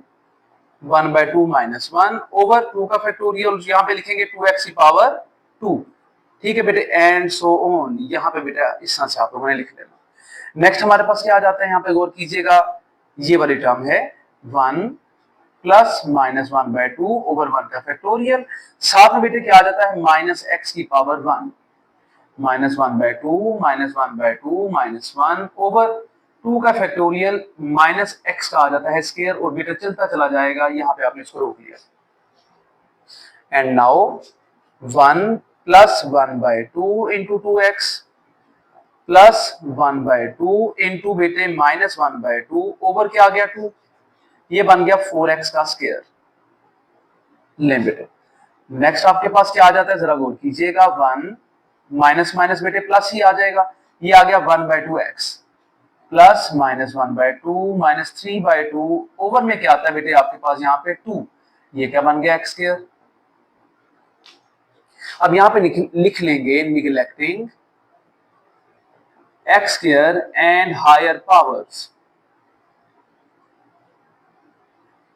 1/2 -1 ओवर 2 का फैक्टोरियल, यहाँ पे लिखेंगे 2x की पावर 2, ठीक है बेटे, एंड सो ऑन। यहाँ पे बेटा इस तरह से आप लोगों ने लिख लेना। नेक्स्ट हमारे पास क्या आ जाता है, यहाँ पे गौर कीजिएगा, ये वाली टर्म है 1 प्लस माइनस 1/2 ओवर 1 का फैक्टोरियल। साथ में बेटे क्या आ जाता है, माइनस एक्स की power 1, minus 1/2 minus 1/2 minus 1 over 2 का फैक्टोरियल, माइनस एक्स का आ जाता है स्क्वायर, और बेटा चलता चला जाएगा। यहाँ पे आपने इसको रोक लिया। And now 1 plus 1/2 into 2x plus 1/2 into बेटे माइनस 1/2 ओवर क्या आ गया 2, ये बन गया 4x का स्क्वायर। ले बेटे, नेक्स्ट आपके पास क्या आ जाता है, जरा गौर कीजिएगा, 1 माइनस माइनस बेटे प्लस ही आ जाएगा, ये आ गया 1/2x plus minus 1/2 minus 3/2 over में क्या आता है बेटे आपके पास यहाँ पे 2, ये क्या बन गया x स्क्वायर। अब यहाँ पे लिख लेंगे neglecting x square and higher powers.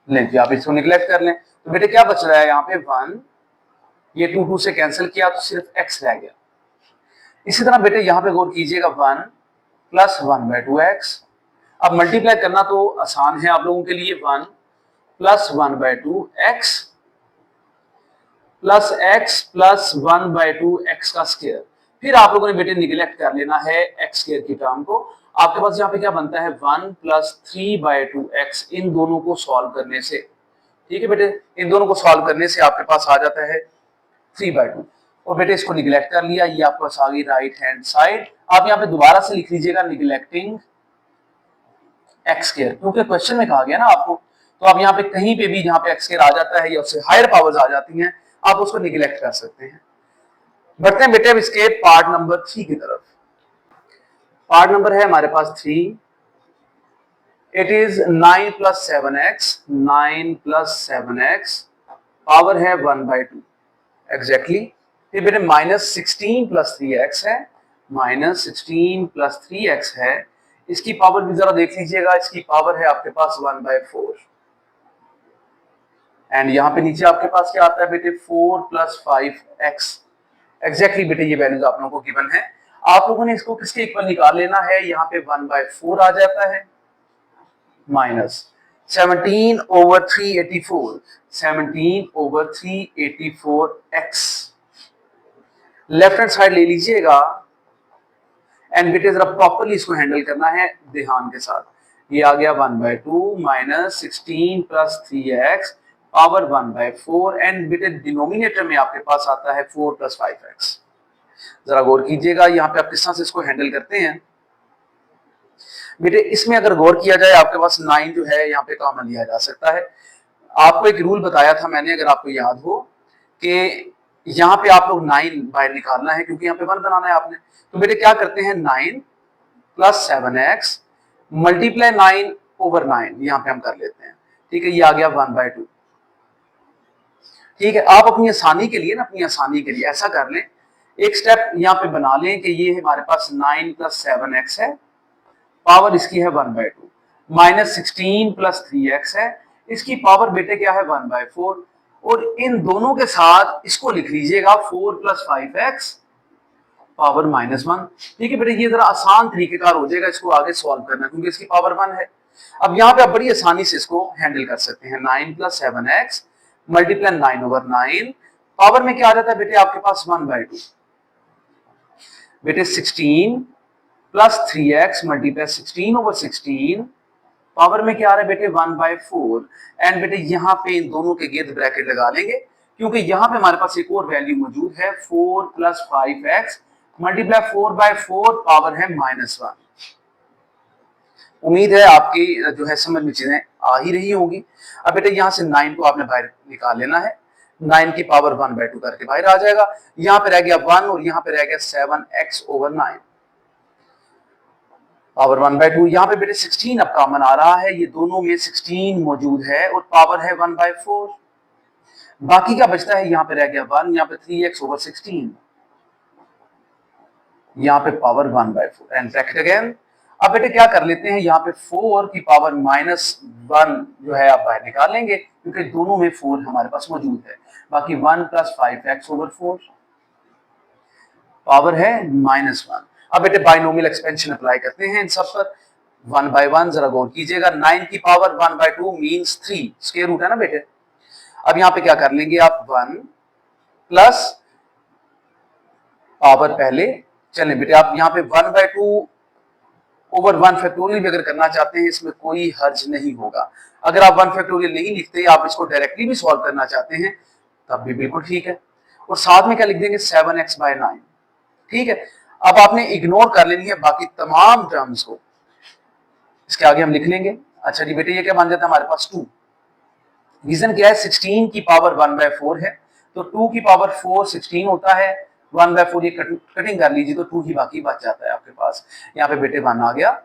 लेंगे आप इसको निगलेक्ट कर लें तो बेटे क्या बच रहा है यहाँ पे 1, ये 2 से कैंसिल किया तो सिर्फ x रह गया। इसी तरह बेटे यहाँ पे गौर कीजिएगा, 1 प्लस 1/2x। अब मल्टीप्लाई करना तो आसान है आप लोगों के लिए, 1 plus 1/2x plus x plus 1/2x का स्क्वायर। फिर आप लोगों ने बेटे निगलेक्ट कर लेना है x स्क्वायर की टर्म को। आपके पास यहाँ पे क्या बनता है, 1 प्लस 3/2x। इन दोनों को सॉल्व करने से, ठीक है बेटे, इन दोनों को सॉल्व करने से आपके पास आ जाता है 3/2। और बेटे इसको निगलेक्ट कर लिया, ये आपके पास आ गई राइट हैंड साइड। आप यहाँ पे दोबारा से लिख लीजिएगा निगलेक्टिंग एक्स स्क्वायर, क्योंकि क्वेश्चन में कहा गया ना आपको, तो आप यहाँ पे कहीं पे भी जहाँ पे एक्स स्क्वायर आ जाता है या उससे हायर पावर्स आ जाती हैं, आप उसको निगलेक्ट कर सकते हैं। बढ़ते हैं बेटे अब इसके पार्ट नंबर 3 की तरफ। पार्ट नंबर है हमारे पास 3। It is 9 plus 7x, 9 plus 7x, power है 1/2 एग्जैक्टली। फिर बेटे माइनस 16 प्लस 3x है, माइनस 16 प्लस 3x है। इसकी पावर भी जरा देख लीजिएगा, इसकी पावर है आपके पास 1/4। एंड यहाँ पे नीचे आपके पास क्या आता है बेटे, 4 प्लस 5x। एग्जैक्टली बेटे ये वैल्यूज आप लोगों को गिवन है। आप लोगों ने इसको किसके इक्वल निकाल लेना है, यहाँ पे 1/4 आ जाता है, minus 17 over 384, 17 over 384x। Left hand side ले लीजिएगा एंड बेटे जरा प्रॉपर्ली इसको हैंडल करना है ध्यान के साथ। ये आ गया 1/2 minus 16 plus 3x power 1/4 and बेटे डिनोमिनेटर में आपके पास आता है 4 प्लस 5x। जरा गौर कीजिएगा यहाँ पे आप किस तरह से इसको हैंडल करते हैं बेटे। इसमें अगर गौर किया जाए आपके पास 9 जो है यहाँ पे कॉमन लिया जा सकता है। आपको एक रूल बताया था मैंने, अगर आपको याद हो, कि यहाँ पे आप लोग 9 बाहर निकालना है क्योंकि यहाँ पे 1 बनाना है आपने। तो बेटे क्या करते हैं, 9 प्लस 7x मल्टीप्लाई 9 ओवर 9 यहाँ पे हम कर लेते हैं, ठीक है, ये आ गया 1/2। ठीक है, आप अपनी आसानी के लिए ना, अपनी आसानी के लिए ऐसा कर लें, एक स्टेप यहाँ पे बना लें कि ये हमारे पास 9 प्लस 7x है, पावर इसकी है 1/2, माइनस 16 प्लस 3x है, इसकी पावर बेटे क्या है 1/4, और इन दोनों के साथ इसको लिख लीजिएगा 4 प्लस 5x पावर -1। ठीक है बेटे, ये जरा आसान तरीकेकार हो जाएगा इसको आगे सॉल्व करना, क्योंकि इसकी पावर 1 है। अब यहाँ पे आप बड़ी आसानी से इसको हैंडल कर सकते हैं। 9 plus 7x multiply 9 over 9, power में क्या आ जाता है बेटे आपके पास 1/2। बेटे 16 plus 3x multiply 16 over 16, power में क्या आ रहा है बेटे 1/4। एंड बेटे यहाँ पे इन दोनों के गिर्द ब्रैकेट लगा लेंगे, क्योंकि यहाँ पे हमारे पास एक और वैल्यू मौजूद है, 4 प्लस 5x मल्टीप्लाई 4/4, पावर है -1। उम्मीद है आपकी जो है समझ में चीजें आ ही रही होंगी। अब बेटे यहाँ से 9 को आपने बाहर निकाल लेना है, 9 की पावर 1/2 करके बाहर आ जाएगा। यहाँ पे रह गया 1 और यहाँ पे रह गया 7x ओवर 9 पावर 1/2। यहाँ पे बेटे 16 अब कॉमन आ रहा है, ये दोनों में 16 मौजूद है और पावर है 1/4। बाकी क्या बचता है, यहाँ पे रह गया 1, यहाँ पे 3x ओवर 16, यहाँ पे पावर 1/4 एंड ब्रैकेट अगेन। अब बेटे क्या कर लेते हैं, यहाँ पे 4 की पावर -1 जो है आप बाहर निकाल लेंगे, क्योंकि दोनों में 4 हमारे पास मौजूद है। बाकी 1 प्लस 5x ओवर 4, पावर है -1। अब बेटे बाइनोमियल एक्सपेंशन अप्लाई करते हैं इन सब पर। 1/1 जरा गौर कीजिएगा, 9 की पावर 1/2 मींस 3, स्क्वायर रूट है ना बेटे। अब यहाँ पे क्या कर लेंगे आप, 1 प्लस पावर पहले, चले बेटे आप यहाँ पे 1/2 ओवर 1 फैक्टोरियल भी अगर करना चाहते हैं इसमें कोई हर्ज नहीं होगा। अगर आप 1 फैक्टोरियल नहीं लिखते, आप इसको डायरेक्टली भी सॉल्व करना चाहते हैं तब भी बिल्कुल ठीक है। और साथ में क्या लिख देंगे, 7x/9। ठीक है, अब आपने इग्नोर कर लेनी है बाकी तमाम टर्म्स को, इसके आगे हम लिख लेंगे। अच्छा जी बेटे, ये क्या बन जाता है हमारे पास 2। रीजन क्या है, 16 की पावर 1/4 है, तो 2 की पावर 4 16 होता है, 1/4 ये कटिंग कर लीजिए तो 2 ही बाकी बच जाता है आपके पास। यहाँ पे बेटे 1 आ गया,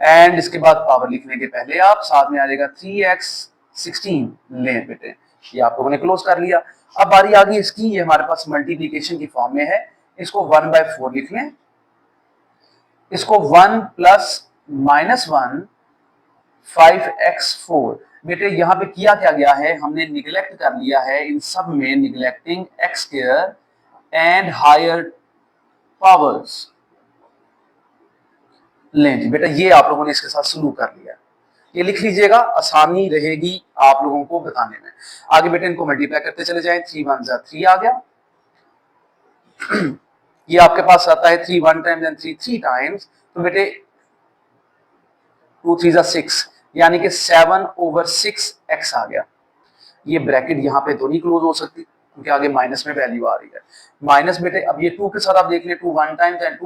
एंड इसके बाद पावर लिखने के पहले आप साथ में आ जाएगा 3x 16 ले बेटे, ये आप लोगों ने क्लोज कर लिया। अब बारी आ गई इसकी, ये हमारे पास मल्टीप्लीकेशन की फॉर्म में है, इसको 1/4 लिख लें, इसको 1 प्लस -1 5x4। बेटे यहां पे किया क्या गया है, हमने निगलेक्ट कर लिया है इन सब में, neglecting x square and higher powers. लें जी बेटा, ये आप लोगों ने इसके साथ शुरू कर लिया, ये लिख लीजिएगा, आसानी रहेगी आप लोगों को बताने में। आगे बेटे इनको मल्टीप्लाई करते चले जाएं, 3 1 जा 3 आ गया। ये आपके पास आता है 3 1 टाइम्स एंड 3 3 टाइम्स, तो बेटे 2 3 जा 6, यानी कि 7/6x आ गया। ये ब्रैकेट यहाँ पे तो नहीं क्लोज हो सकती क्योंकि आगे माइनस में वैल्यू आ रही है। माइनस बेटे, अब ये 2 के साथ आप देख लें, 2 1 टाइम्स एंड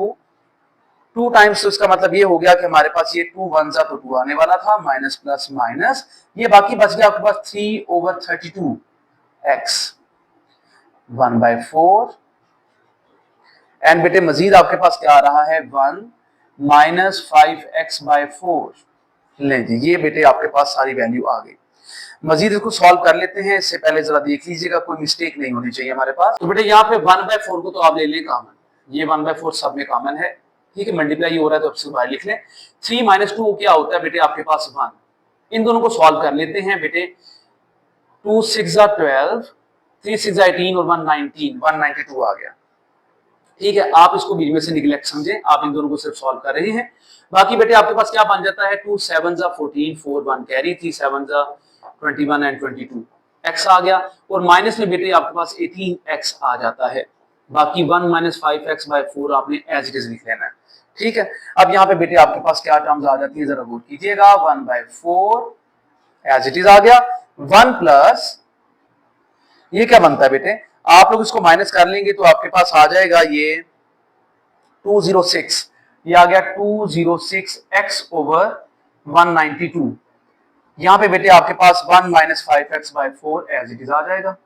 2 टाइम्स, तो इसका मतलब ये हो गया कि हमारे पास ये 2 1 जा तो 2 आने वाला था, माइनस प्लस माइनस, ये बाकी बच गया आपके पास 3/32x 1/4। एंड बेटे मजीद आपके पास क्या आ रहा है, 1 - 5x/4। लें जी, ये बेटे आपके पास सारी वैल्यू आ गई। मजीद इसको सॉल्व कर लेते हैं, इससे पहले जरा देख लीजिएगा कोई मिस्टेक नहीं होनी चाहिए हमारे पास। तो बेटे यहाँ पे 1/4 को तो आप ले लें कॉमन, ये 1/4 सब में कॉमन है, ठीक है, मल्टीप्लाई हो रहा है तो आपसे बाहर लिख लें। 3 - 2 क्या होता है बेटे आपके पास 1, इन दोनों को सॉल्व कर लेते हैं बेटे। 2 6 जा 12, 3 6 जा 18 और 1 19, 192 आ गया। ठीक है, आप इसको बीच में से निगलेक्ट समझें, आप इन दोनों को सिर्फ सॉल्व कर रहे हैं। बाकी बेटे आपके पास क्या बन जाता है, 2 7 जा 14, 4 1 कैरी, 3 7 जा 21 एंड 22 x आ गया। और माइनस में बेटे आपके पास 18x आ जाता है। बाकी 1 - 5x/4 आपने एज इट इज लिख लेना है। ठीक है, अब यहाँ पे बेटे आपके पास क्या टर्म्स आ जाती है, जरा गौर कीजिएगा। 1/4 एज इट इज आ गया, 1 प्लस ये क्या बनता है बेटे, आप लोग इसको माइनस कर लेंगे तो आपके पास आ जाएगा ये 206, ये आ गया 206x ओवर 192। यहां पे बेटे आपके पास 1 - 5x/4 एज इट इज आ जाएगा।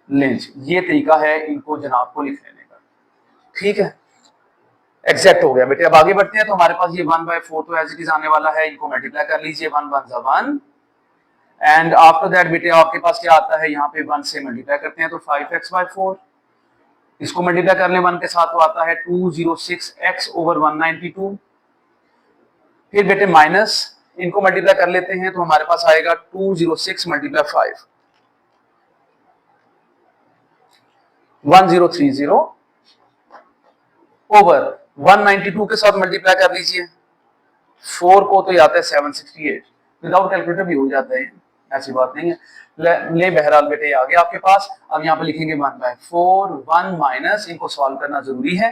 लेंज, ये तरीका है इनको जनाब को लिख लेने का। ठीक है, एग्जैक्ट हो गया बेटे। अब आगे बढ़ते हैं, तो हमारे पास ये 1/4 तो एज इट इज आने वाला है, इनको मल्टीप्लाई कर लीजिए, 1 1 जा 1 एंड आफ्टर दैट बेटे आपके पास क्या आता है, यहाँ पे 1 से मल्टीप्लाई करते हैं तो 5x/4, इसको मल्टीप्लाई करने 1 के साथ तो आता है 206x ओवर 192। फिर बेटे माइनस, इनको मल्टीप्लाई कर लेते हैं तो हमारे पास आएगा 206 × 5 1030 ओवर 192 के साथ मल्टीप्लाई कर लीजिए, 4 को तो आता है 768, विदाउट कैलकुलेटर भी हो जाता है, ऐसी बात नहीं है। ले बहरहाल बेटे आ गया आपके पास। अब यहाँ पे लिखेंगे 1/4, 1 माइनस, इनको सॉल्व करना जरूरी है,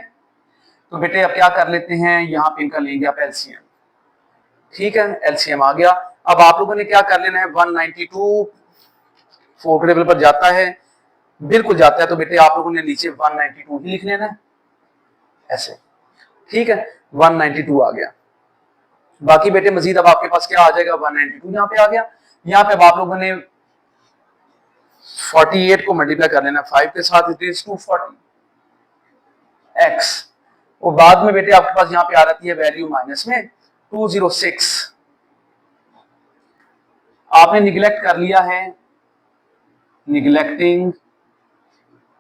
तो बेटे अब क्या कर लेते हैं, यहाँ पे इनका लेंगे आप एलसीएम। ठीक है, एलसीएम आ गया। अब आप लोगों ने क्या कर लेना है, 192 4 टेबल पर जाता है, बिल्कुल जाता है, तो बेटे आप लोगों ने नीचे 192 ही लिख लेना है ऐसे। ठीक है, 192 आ गया। बाकी बेटे मजीद अब आपके पास क्या आ जाएगा, 192 यहाँ पे आ गया। यहाँ पे अब आप लोगों ने 48 को मल्टीप्लाई कर लेना 5 के साथ, इट इज 240 x, और बाद में बेटे आपके पास यहाँ पे आ जाती है वैल्यू माइनस में 206। आपने निगलेक्ट कर लिया है, निगलेक्टिंग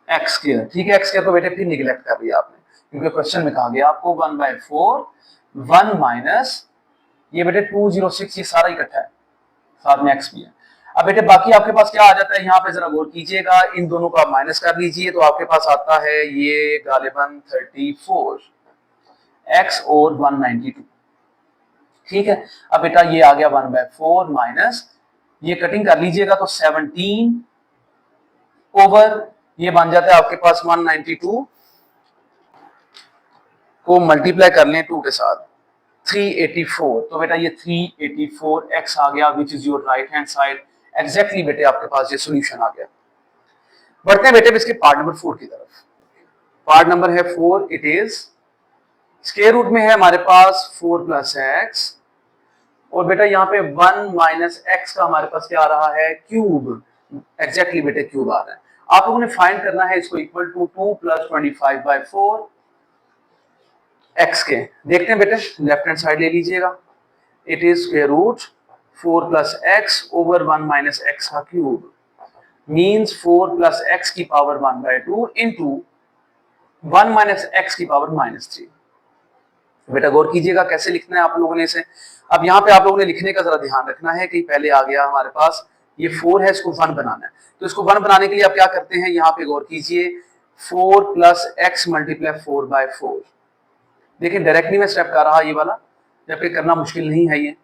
x स्क्वायर। ठीक है, x स्क्वायर को बेटे फिर निगलेक्ट कर लिया आपने, क्योंकि क्वेश्चन में कहा गया आपको 1/4, 1 माइनस ये बेटे 206, ये सारा इकट्ठा है, साथ में x भी है। अब बेटे बाकी आपके पास क्या आ जाता है, यहाँ पे जरा गौर कीजिएगा, इन दोनों का माइनस कर लीजिए तो आपके पास आता है ये गालिबन 34 x और 192। ठीक है, अब बेटा ये आ गया 1/4 माइनस, ये कटिंग कर लीजिएगा तो 17 ओवर ये बन जाता है आपके पास 192 को मल्टीप्लाई कर लें 2 के साथ 384। तो बेटा ये 384x आ गया which is your right hand side. Exactly बेटे आपके पास ये सॉल्यूशन आ गया। बढ़ते हैं बेटे इसके पार्ट नंबर 4 की तरफ। पार्ट नंबर है 4, इट इज स्क्वायर रूट में है हमारे पास 4 प्लस एक्स, और बेटा यहाँ पे 1 माइनस एक्स का हमारे पास क्या आ रहा है, क्यूब। एग्जैक्टली बेटे क्यूब आ रहा है। आप लोगों ने फाइंड करना है इसको इक्वल टू 2 प्लस 25/4 एक्स के। देखते हैं बेटे, लेफ्ट हैंड साइड ले लीजिएगा, it is square root 4 plus x over 1 minus x का क्यूब मीन्स 4 प्लस एक्स की पावर 1/2 इंटू 1 माइनस एक्स की पावर -3। बेटा गौर कीजिएगा कैसे लिखना है आप लोगों ने इसे। अब यहाँ पे आप लोगों ने लिखने का जरा ध्यान रखना है कि पहले आ गया हमारे पास ये 4 है, इसको 1 बनाना है, तो इसको 1 बनाने के लिए आप क्या करते हैं, यहाँ पे गौर कीजिए 4 प्लस एक्स मल्टीप्लाई 4/4। देखिए डायरेक्टली में स्टेप कर रहा ये वाला, जबकि करना मुश्किल नहीं है। ये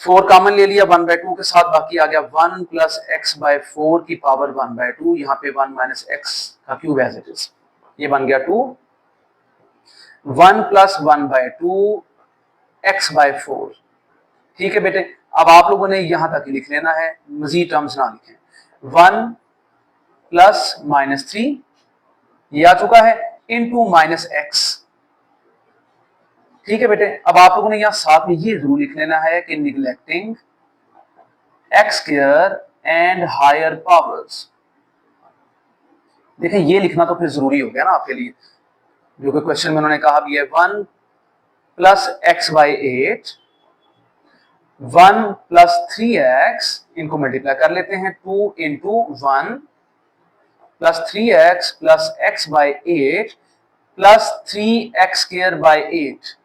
4 कॉमन ले लिया 1/2 के साथ, बाकी आ गया 1 प्लस x/4 की पावर 1/2। यहाँ पे 1 माइनस एक्स का क्यूब एज इट इज, ये बन गया 2। 1 प्लस 1/2 x/4। ठीक है बेटे, अब आप लोगों ने यहां तक ही लिख लेना है, मजीद टर्म्स ना लिखें। 1 प्लस -3 ये आ चुका है, इनटू माइनस एक्स। ठीक है बेटे, अब आप लोगों ने यहां साथ में ये जरूर लिख लेना है कि neglecting x square and higher powers. देखिए ये लिखना तो फिर जरूरी हो गया ना आपके लिए, जो कि क्वेश्चन में उन्होंने कहा भी है। 1 प्लस x/8, 1 प्लस 3x, इनको मल्टीप्लाई कर लेते हैं, 2 into 1 plus 3x plus x/8 plus 3x²/8।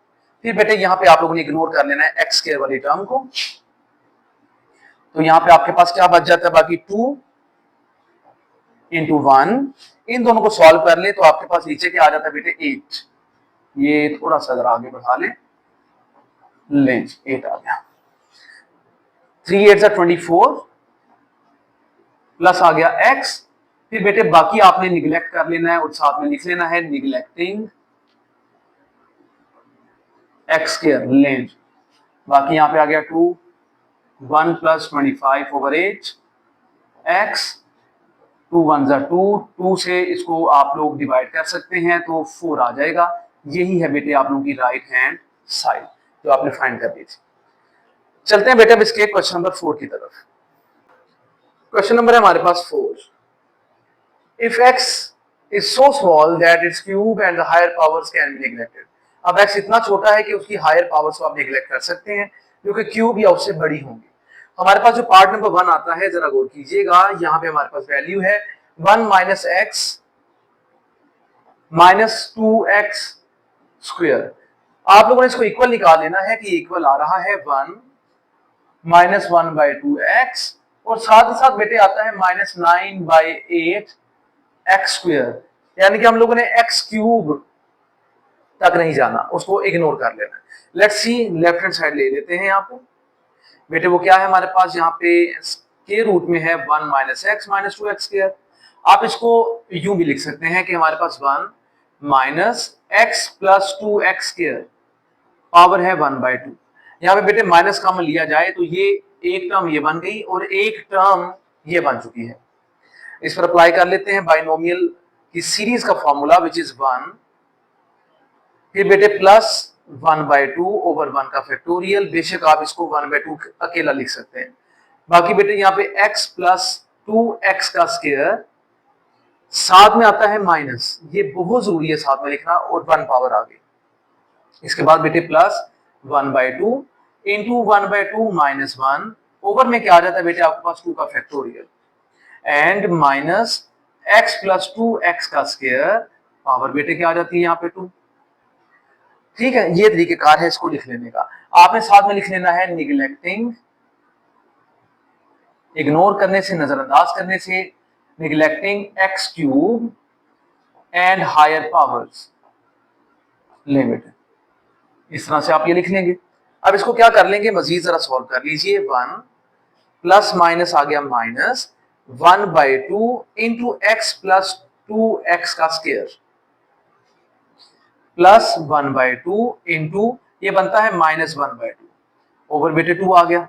फिर बेटे यहाँ पे आप लोगों ने इग्नोर कर लेना है x² वाली टर्म को, तो यहाँ पे आपके पास क्या बच जाता है, बाकी 2 इंटू 1, इन दोनों को सॉल्व कर ले तो आपके पास नीचे क्या आ जाता है बेटे 8। ये थोड़ा सा जरा आगे बढ़ा ले 8 आ गया। 3 8 24 प्लस आ गया x। फिर बेटे बाकी आपने निगलेक्ट कर लेना है और साथ में लिख लेना है निगलेक्टिंग x²। लेंज बाकी यहाँ पे आ गया 2, 1 प्लस 25/8 x, 2 1 2, 2 से इसको आप लोग डिवाइड कर सकते हैं तो 4 आ जाएगा। यही है बेटे आप लोगों की राइट हैंड साइड जो आपने फाइंड कर दी थी। चलते हैं बेटे अब इसके क्वेश्चन नंबर 4 की तरफ। क्वेश्चन नंबर है हमारे पास 4। If x is so small that its cube and the higher powers can be neglected। अब x इतना छोटा है कि उसकी हायर पावर्स को आप नेग्लेक्ट कर सकते हैं, जो कि क्यूब या उससे बड़ी होंगी। हमारे पास जो पार्ट नंबर 1 आता है, जरा गौर कीजिएगा, यहाँ पे हमारे पास वैल्यू है 1 minus x minus 2x square. आप लोगों ने इसको इक्वल निकाल लेना है कि इक्वल आ रहा है 1 माइनस 1/2x, और साथ ही साथ बेटे आता है -9/8 एक्स स्क्वायर। यानी कि हम लोगों ने एक्स क्यूब तक नहीं जाना, उसको इग्नोर कर लेना। Let's see, left hand side ले लेते हैं यहाँ पे बेटे, वो क्या है हमारे पास यहाँ पे स्क्वायर रूट में है 1 minus x minus 2x square. आप इसको यूं भी लिख सकते हैं कि हमारे पास 1 minus x plus 2x square power है 1/2। यहाँ पे बेटे माइनस कॉमन लिया जाए तो ये एक टर्म ये बन गई और एक टर्म ये बन चुकी है। इस पर अप्लाई कर लेते हैं बाइनोमियल की सीरीज का फॉर्मूला विच इज 1, फिर बेटे प्लस 1/2 ओवर 1 का फैक्टोरियल। बेशक आप इसको 1/2 अकेला लिख सकते हैं। बाकी बेटे यहाँ पे x प्लस 2x का स्क्वायर, साथ में आता है माइनस, ये बहुत जरूरी है साथ में लिखना, और 1 पावर आ गई। इसके बाद बेटे प्लस 1/2 इंटू 1/2 माइनस 1 ओवर में क्या आ जाता है बेटे आपके पास 2 का factorial, and minus x plus 2x का स्क्वायर पावर बेटे क्या आ जाती है यहाँ पे 2। ठीक है, ये तरीकेकार है इसको लिख लेने का। आपने साथ में लिख लेना है निगलेक्टिंग इग्नोर करने से, नजरअंदाज करने से, neglecting x cube and higher powers. Limit इस तरह से आप ये लिख लेंगे। अब इसको क्या कर लेंगे, मजीद जरा सॉल्व कर लीजिए। 1 प्लस माइनस आ गया minus 1/2 into x plus 2x का स्क्वायर प्लस 1/2 इंटू ये बनता है -1/2 ओवर बेटे 2 आ गया।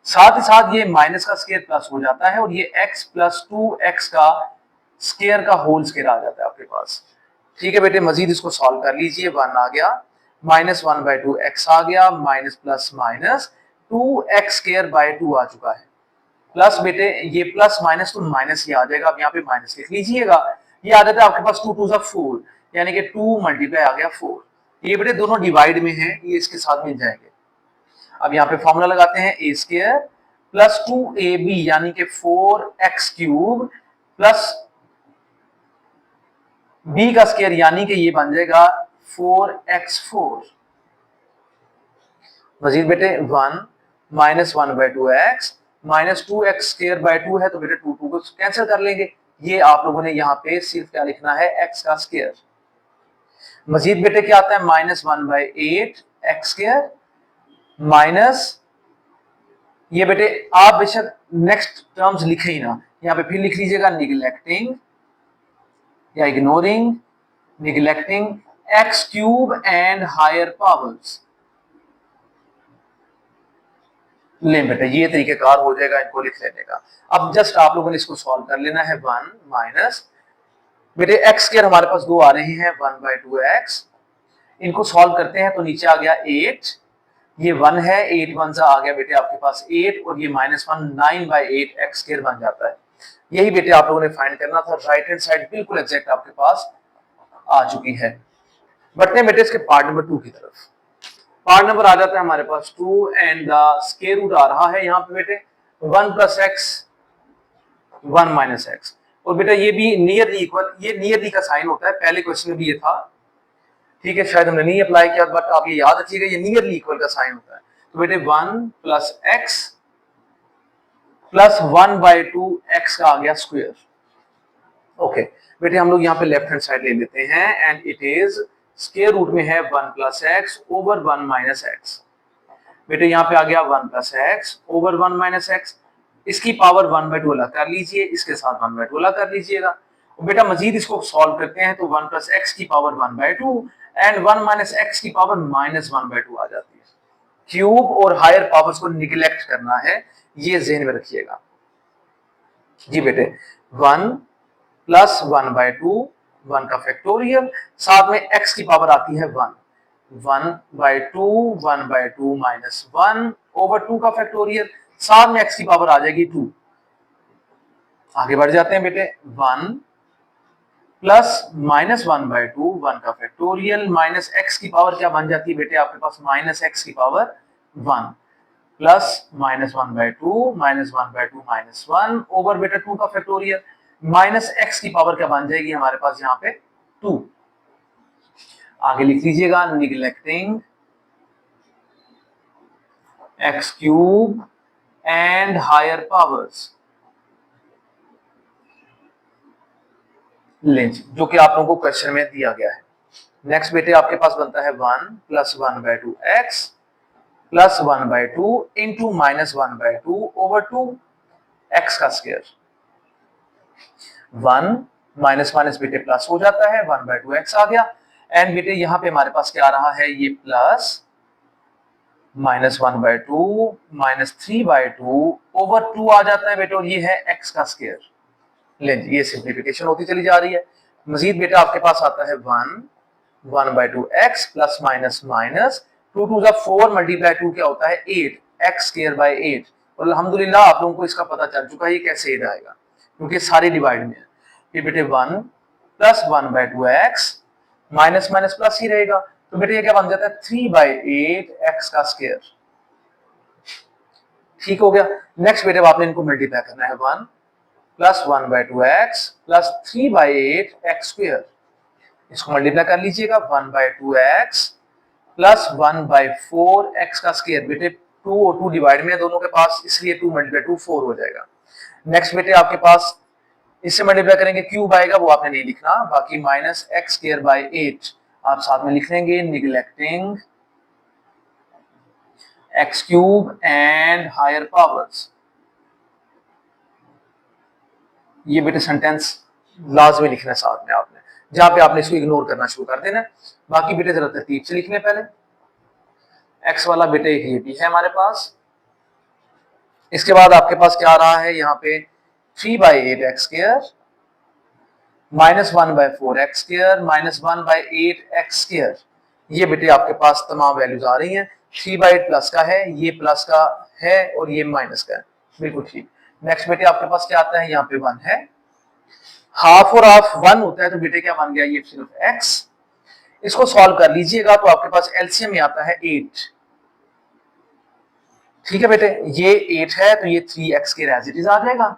साथ ही साथ ये माइनस का स्क्वायर प्लस हो जाता है और ये x प्लस 2x का स्क्वायर का होल स्क्वायर आ जाता है आपके पास। ठीक है बेटे, मजीद इसको सॉल्व कर लीजिए। 1 आ गया -1/2 x आ गया minus plus minus 2x square by 2 आ चुका है प्लस बेटे ये प्लस माइनस तो माइनस ही आ जाएगा। अब यहाँ पे माइनस लिख लीजिएगा। ये आ जाता है आपके पास 2 2 4 यानी कि 2 मल्टीप्लाई आ गया 4। ये बेटे दोनों डिवाइड में है, ये इसके साथ मिल जाएंगे। अब यहाँ पे फॉर्मूला लगाते हैं ए स्क्वायर प्लस 2ab यानी कि 4x क्यूब प्लस b का स्क्वायर यानी कि ये बन जाएगा 4x4। मजीद बेटे 1 -1/2x minus 2x square by 2 है तो बेटे 2 2 को कैंसिल कर लेंगे। ये आप लोगों ने यहाँ पे सिर्फ क्या लिखना है, x का स्क्वायर। मजीद बेटे क्या आता है -1/8 x स्क्वायर माइनस ये बेटे आप बेशक नेक्स्ट टर्म्स लिखे ही ना, यहाँ पे फिर लिख लीजिएगा निगलेक्टिंग या ignoring neglecting x cube and higher powers. ले बेटा ये तरीकेकार हो जाएगा इनको लिख लेने का। अब जस्ट आप लोगों ने इसको सॉल्व कर लेना है। 1 माइनस बेटे एक्स स्क्वायर हमारे पास 2 आ रहे हैं 1/2x, इनको सॉल्व करते हैं तो नीचे आ गया 8, ये 1 है 8 1 सा आ गया बेटे आपके पास 8 और ये -1 9/8 एक्स स्क्वायर बन जाता है। यही बेटे आप लोगों ने फाइंड करना था। राइट हैंड साइड बिल्कुल एग्जैक्ट आपके पास आ चुकी है। बढ़ते हैं बेटे इसके पार्ट नंबर 2 की तरफ। पार्ट नंबर आ जाता है हमारे पास 2 एंड द स्क्वायर रूट आ रहा है यहाँ पे बेटे 1 + x 1 - x और बेटा ये भी नियरली इक्वल, ये नियरली का साइन होता है, पहले क्वेश्चन में भी ये था। ठीक है, शायद हमने नहीं अप्लाई किया बट आप ये याद रखिएगा ये नियरली इक्वल का साइन होता है। तो बेटे 1 + x प्लस 1/2 x का आ गया स्क्वायर। ओके बेटे हम लोग यहाँ पे लेफ्ट हैंड साइड ले लेते हैं and it is square root में है 1 + x ओवर 1 - x। बेटे यहाँ पे आ गया 1 + x ओवर 1 - x, इसकी पावर 1/2 अलग कर लीजिए, इसके साथ 1/2 अलग कर लीजिएगा। और बेटा मजीद इसको सॉल्व करते हैं तो 1 + x की पावर 1/2 एंड 1 - x की पावर -1/2 आ जाती है। क्यूब और हायर पावर्स को निगलेक्ट करना है, ये ज़हन में रखिएगा जी बेटे। 1 + 1/2 1 का फैक्टोरियल, साथ में x की पावर आती है 1 1/2 1/2 - 1 ओवर 2 का फैक्टोरियल, साथ में x की पावर आ जाएगी 2। आगे बढ़ जाते हैं बेटे 1 प्लस -1/2 1 का फैक्टोरियल माइनस x की पावर क्या बन जाती है बेटे आपके पास -x की पावर 1 प्लस -1/2 -1/2 -1 ओवर बेटा 2 का फैक्टोरियल माइनस x की पावर क्या बन जाएगी हमारे पास यहाँ पे 2। आगे लिख लीजिएगा neglecting x cube and higher powers, जो कि आप लोगों को क्वेश्चन में दिया गया है। नेक्स्ट बेटे आपके पास बनता है 1 + 1/2 x plus 1/2 into -1/2 over 2 x का स्क्वायर। 1 माइनस माइनस बेटे प्लस हो जाता है 1/2 x आ गया एंड बेटे यहाँ पे हमारे पास क्या आ रहा है ये प्लस -1/2 -3/2 ओवर 2 आ जाता है बेटे और ये है x का स्क्वायर। लें ये सिंप्लीफिकेशन होती चली जा रही है। मजीद बेटा आपके पास आता है 1/2 x plus minus minus 2 2 4 multiply 2 क्या होता है 8 x स्क्वायर बाय 8। और अल्हम्दुलिल्लाह आप लोगों को इसका पता चल चुका है ये कैसे 8 आएगा क्योंकि सारे डिवाइड में है। फिर बेटे 1 + 1/2 x माइनस माइनस प्लस ही रहेगा तो बेटे ये क्या बन जाता है 3/8 x का स्क्वायर। ठीक हो गया। नेक्स्ट बेटे आपने इनको मल्टीप्लाई करना है 1 + 1/2 x प्लस 3/8 x स्क्वायर। इसको मल्टीप्लाई कर लीजिएगा 1/2 x प्लस 1/4 x का स्क्वायर। बेटे 2 और 2 डिवाइड में है दोनों के पास, इसलिए 2 मल्टीप्लाई 2 4 हो जाएगा। नेक्स्ट बेटे आपके पास इससे मल्टीप्लाई करेंगे क्यूब आएगा, वो आपने नहीं लिखना, बाकी माइनस एक्स स्क्वायर बाय 8 आप साथ में लिख लेंगे, neglecting x cube and higher powers. ये बेटे सेंटेंस लाजमी लिखना है साथ में आपने, जहां पे आपने इसको इग्नोर करना शुरू कर देना। बाकी बेटे जरा तरतीब से लिखने, पहले एक्स वाला बेटे ये भी है हमारे पास। इसके बाद आपके पास क्या आ रहा है यहाँ पे 3 by 8 x square minus 1 by 4 x square minus 1 by 8 x square. ये बेटे आपके पास तमाम वैल्यूज आ रही हैं। 3 बाई 8 प्लस का है, ये प्लस का है और ये माइनस का है, बिल्कुल ठीक। नेक्स्ट बेटे आपके पास क्या आता है, यहाँ पे 1 है, हाफ और हाफ 1 होता है, तो बेटे क्या बन गया, ये सिर्फ x। इसको सॉल्व कर लीजिएगा तो आपके पास एलसीएम में आता है 8। ठीक है बेटे, ये 8 है तो ये 3x के एज इट इज आ जाएगा।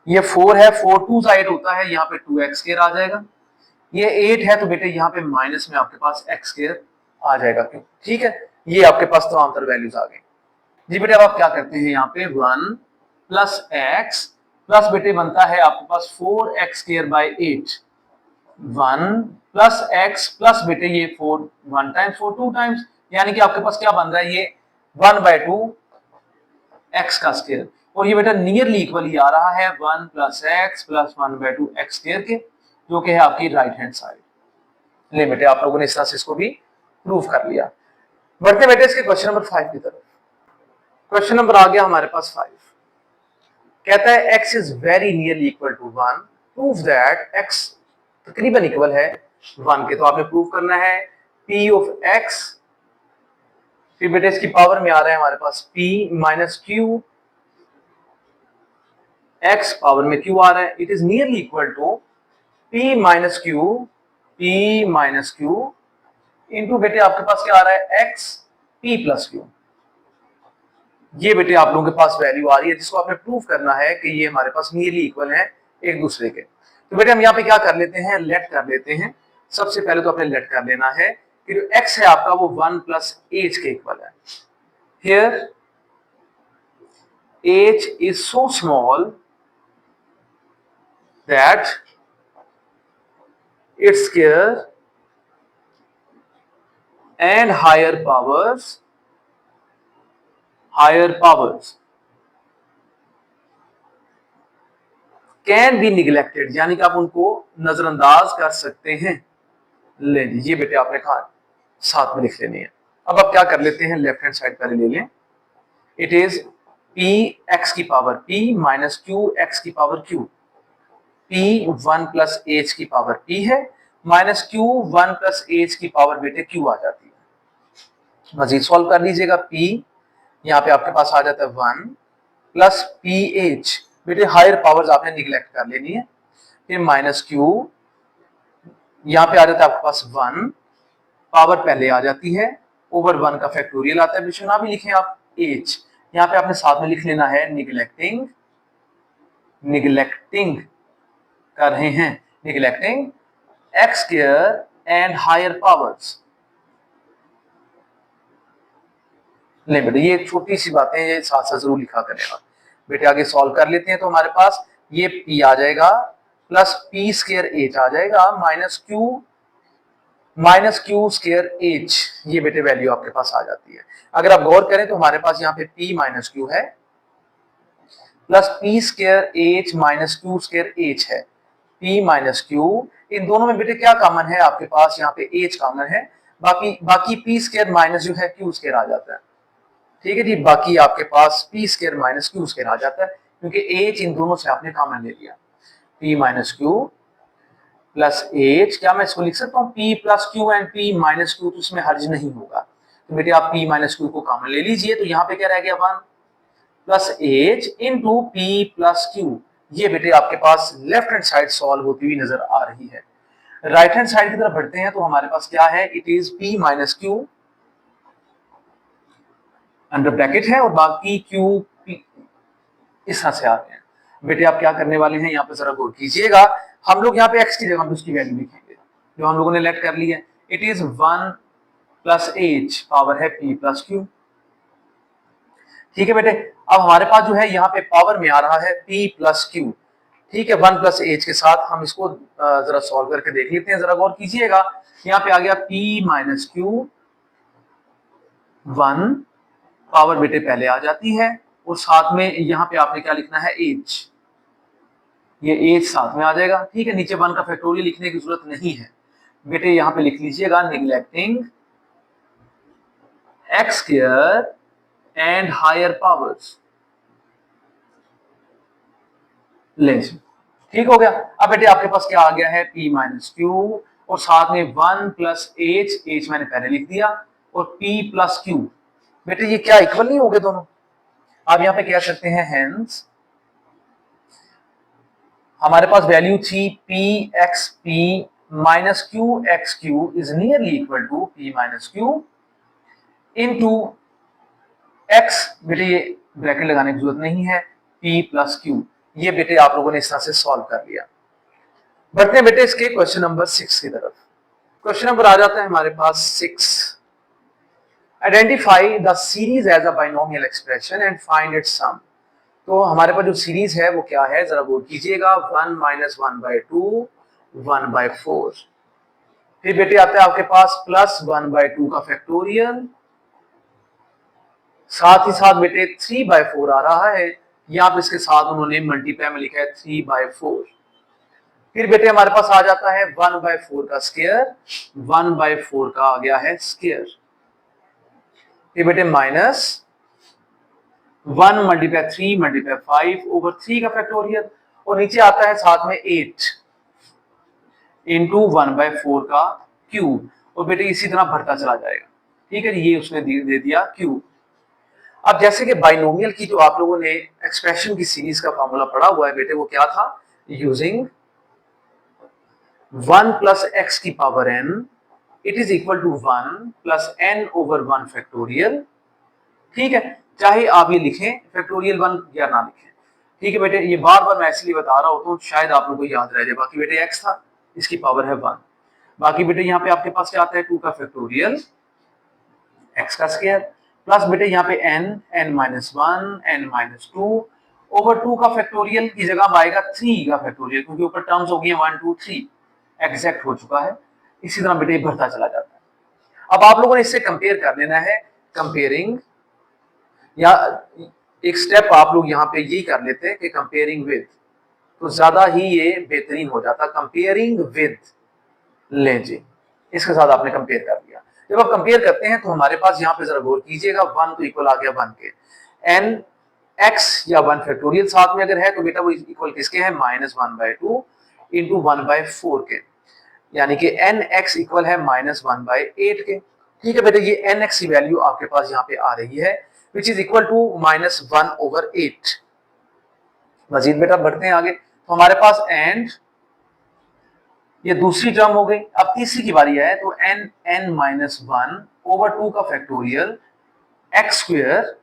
ये 4 है, 4 2 8 होता है, यहाँ पे 2x स्क्वायर आ जाएगा। ये 8 है तो बेटे यहाँ पे माइनस में आपके पास x स्क्वायर आ जाएगा, क्यों? ठीक है, ये आपके पास तमाम तर वैल्यूज आ गई। जी बेटे अब आप क्या करते हैं, यहाँ पे 1 प्लस एक्स प्लस बेटे बनता है आपके पास 4x square by 8, 1 plus x plus बेटे ये 4 1 टाइम्स 4 2 टाइम्स, यानी कि आपके पास क्या बन रहा है, ये 1 बाई 2 एक्स का स्क्वायर, और ये बेटा नियरली इक्वल ही आ रहा है 1 plus x plus 1 by 2 x square के, जो कि है आपकी राइट हैंड साइड। ले बेटे आप लोगों ने इस तरह से इसको भी प्रूव कर लिया। बढ़ते बेटे इसके क्वेश्चन नंबर 5 की तरफ। क्वेश्चन नंबर आ गया हमारे पास 5, कहता है x is very nearly equal to 1, prove that x तकरीबन इक्वल है 1 के। तो आपने प्रूव करना है p ऑफ x, फिर बेटे इसकी पावर में आ रहा है हमारे पास p minus q, x power में q आ रहा है, it is nearly equal to p minus q into बेटे आपके पास क्या आ रहा है x p प्लस q। ये बेटे आप लोगों के पास वैल्यू आ रही है, जिसको आपने प्रूव करना है कि ये हमारे पास नियरली इक्वल है एक दूसरे के। तो बेटे हम यहाँ पे क्या कर लेते हैं, लेट कर लेते हैं। सबसे पहले तो आपने लेट कर लेना है कि जो x है आपका वो 1 प्लस एच के इक्वल है। Here h is so small that its square and higher powers can be neglected, यानी कि आप उनको नजरअंदाज कर सकते हैं। ले ये बेटे आपने कहा साथ में लिख लेनी है। अब आप क्या कर लेते हैं, लेफ्ट हैंड साइड पहले ले लें। इट इज p x की power p minus q x की power q, p 1 plus h की पावर p है, माइनस q 1 प्लस h की पावर बेटे q आ जाती है। मजीद सॉल्व कर लीजिएगा, p यहाँ पे आपके पास आ जाता है 1 प्लस पी एच, बेटे हायर पावर्स आपने निगलेक्ट कर लेनी है, फिर माइनस क्यू, यहाँ पे आ जाता है आपके पास 1, पावर पहले आ जाती है, ओवर 1 का फैक्टोरियल आता है, बेशक ना भी लिखें आप एच, यहाँ पे आपने साथ में लिख लेना है निगलेक्टिंग कर रहे हैं, neglecting x square and higher powers. नहीं बेटे ये छोटी सी बातें ये साथ साथ जरूर लिखा करें आप। बेटे आगे सॉल्व कर लेते हैं, तो हमारे पास ये p आ जाएगा प्लस पी स्क्वायर एच आ जाएगा माइनस क्यू स्क्वायर एच, ये बेटे वैल्यू आपके पास आ जाती है। अगर आप गौर करें तो हमारे पास यहाँ पे p माइनस क्यू है plus P square H minus q square H है, p माइनस क्यू, इन दोनों में बेटे क्या कॉमन है आपके पास, यहाँ पे h कॉमन है, बाकी p स्क्वायर माइनस जो है क्यू स्क्वायर आ जाता है। ठीक है जी, बाकी आपके पास p square minus q square आ जाता है, क्योंकि एच इन दोनों से आपने कॉमन ले लिया। P minus Q plus H, क्या मैं इसको लिख सकता हूँ P plus Q and P minus Q, तो इसमें हर्ज नहीं होगा, तो बेटे आप पी माइनस क्यू को कॉमन ले लीजिए, तो यहाँ पे क्या रह गया 1 plus H into P plus Q. ये बेटे आपके पास लेफ्ट हैंड साइड सॉल्व होती हुई नजर आ रही है। राइट हैंड साइड की तरफ बढ़ते हैं, तो हमारे पास क्या है, it is P minus Q under bracket है और बाकी क्यू इस तरह से आ रहे हैं। बेटे आप क्या करने वाले हैं, यहाँ पे जरा गौर कीजिएगा, हम लोग यहाँ पे x की जगह हम उसकी वैल्यू लिखेंगे जो हम लोगों ने लेट कर ली है। It is 1 plus H power है p प्लस क्यू, ठीक है बेटे, अब हमारे पास जो है यहाँ पे पावर में आ रहा है p प्लस क्यू। ठीक है, 1 प्लस एच के साथ हम इसको जरा सॉल्व करके देख लेते हैं, जरा गौर कीजिएगा। यहाँ पे आ गया p माइनस क्यू 1, पावर बेटे पहले आ जाती है, और साथ में यहाँ पे आपने क्या लिखना है h, ये h साथ में आ जाएगा। ठीक है, नीचे 1 का फैक्टोरियल लिखने की जरूरत नहीं है बेटे, यहाँ पे लिख लीजिएगा neglecting x square and higher powers. ले, ठीक हो गया। अब बेटे आपके पास क्या आ गया है, p माइनस क्यू और साथ में 1 प्लस एच मैंने पहले लिख दिया, और p प्लस क्यू। बेटे ये क्या इक्वल नहीं हो गए दोनों? आप यहाँ पे कह सकते हैं हेंस हमारे पास वैल्यू थी p x p minus q x q is nearly equal to p minus q into x। बेटे ये ब्रैकेट लगाने की जरूरत नहीं है, p प्लस क्यू। ये बेटे आप लोगों ने इस तरह से सॉल्व कर लिया। बढ़ते हैं बेटे इसके क्वेश्चन नंबर 6 की तरफ। क्वेश्चन नंबर आ जाता है हमारे पास 6। Identify the series as a binomial expression and find its sum. तो हमारे पास जो सीरीज है वो क्या है, जरा गौर कीजिएगा। 1 माइनस 1/2 1/4। फिर बेटे आता है आपके पास प्लस 1/2 का फैक्टोरियल, साथ ही साथ बेटे 3/4 आ रहा है, यहाँ पे इसके साथ उन्होंने मल्टीप्लाई में लिखा है 3/4। फिर बेटे हमारे पास आ जाता है 1/4 का स्क्वायर, 1/4 का आ गया है स्क्वायर। फिर बेटे माइनस 1 मल्टीप्लाई 3 मल्टीप्लाई 5 ओवर 3 का फैक्टोरियल, और नीचे आता है साथ में 8 इंटू 1/4 का क्यूब, और बेटे इसी तरह बढ़ता चला जाएगा। ठीक है, ये उसने दे दिया क्यूब। अब जैसे कि बाइनोमियल की जो आप लोगों ने एक्सप्रेशन की सीरीज का फॉर्मूला पढ़ा हुआ है बेटे, वो क्या था, यूजिंग 1 प्लस एक्स की power n it is equal to 1 plus n over 1 factorial. ठीक है, चाहे आप ये लिखें फैक्टोरियल 1 या ना लिखें। ठीक है बेटे, ये बार बार मैं इसलिए बता रहा हूं तो शायद आप लोगों को याद रह जाए। बाकी बेटे x था, इसकी पावर है 1। बाकी बेटे यहाँ पे आपके पास क्या आता है, 2 का फैक्टोरियल x का स्क्वायर, प्लस बेटे यहाँ पे n minus 1 n minus 2 over 2 का फैक्टोरियल की जगह आएगा 3 का फैक्टोरियल, क्योंकि ऊपर टर्म्स हो गई 1 2 3 एग्जैक्ट हो चुका है। इसी तरह बेटे बढ़ता चला जाता है। अब आप लोगों ने इससे कंपेयर कर लेना है, कंपेयरिंग, या एक स्टेप आप लोग यहाँ पे यही कर लेते हैं कि कंपेयरिंग विद, तो ज्यादा ही ये बेहतरीन हो जाता। कंपेयरिंग विद, ले जी, इसके साथ आपने कंपेयर कर लिया। जब आप कंपेयर करते हैं तो हमारे पास यहाँ पे जरा गौर कीजिएगा, 1 तो इक्वल आ गया 1 के, n x या 1 फैक्टोरियल साथ में अगर है तो बेटा वो इक्वल किसके है, माइनस 1/2 इंटू 1/4 के, यानी कि n x इक्वल है माइनस 1/8 के। ठीक है बेटे, ये n x की वैल्यू आपके पास यहाँ पे आ रही है which is equal to minus 1/8। मजीद बेटा बढ़ते हैं आगे, तो हमारे पास एंड ये दूसरी टर्म हो गई। अब तीसरी की बारी है, तो n माइनस 1 ओवर 2 का फैक्टोरियल एक्स स्क्वायर।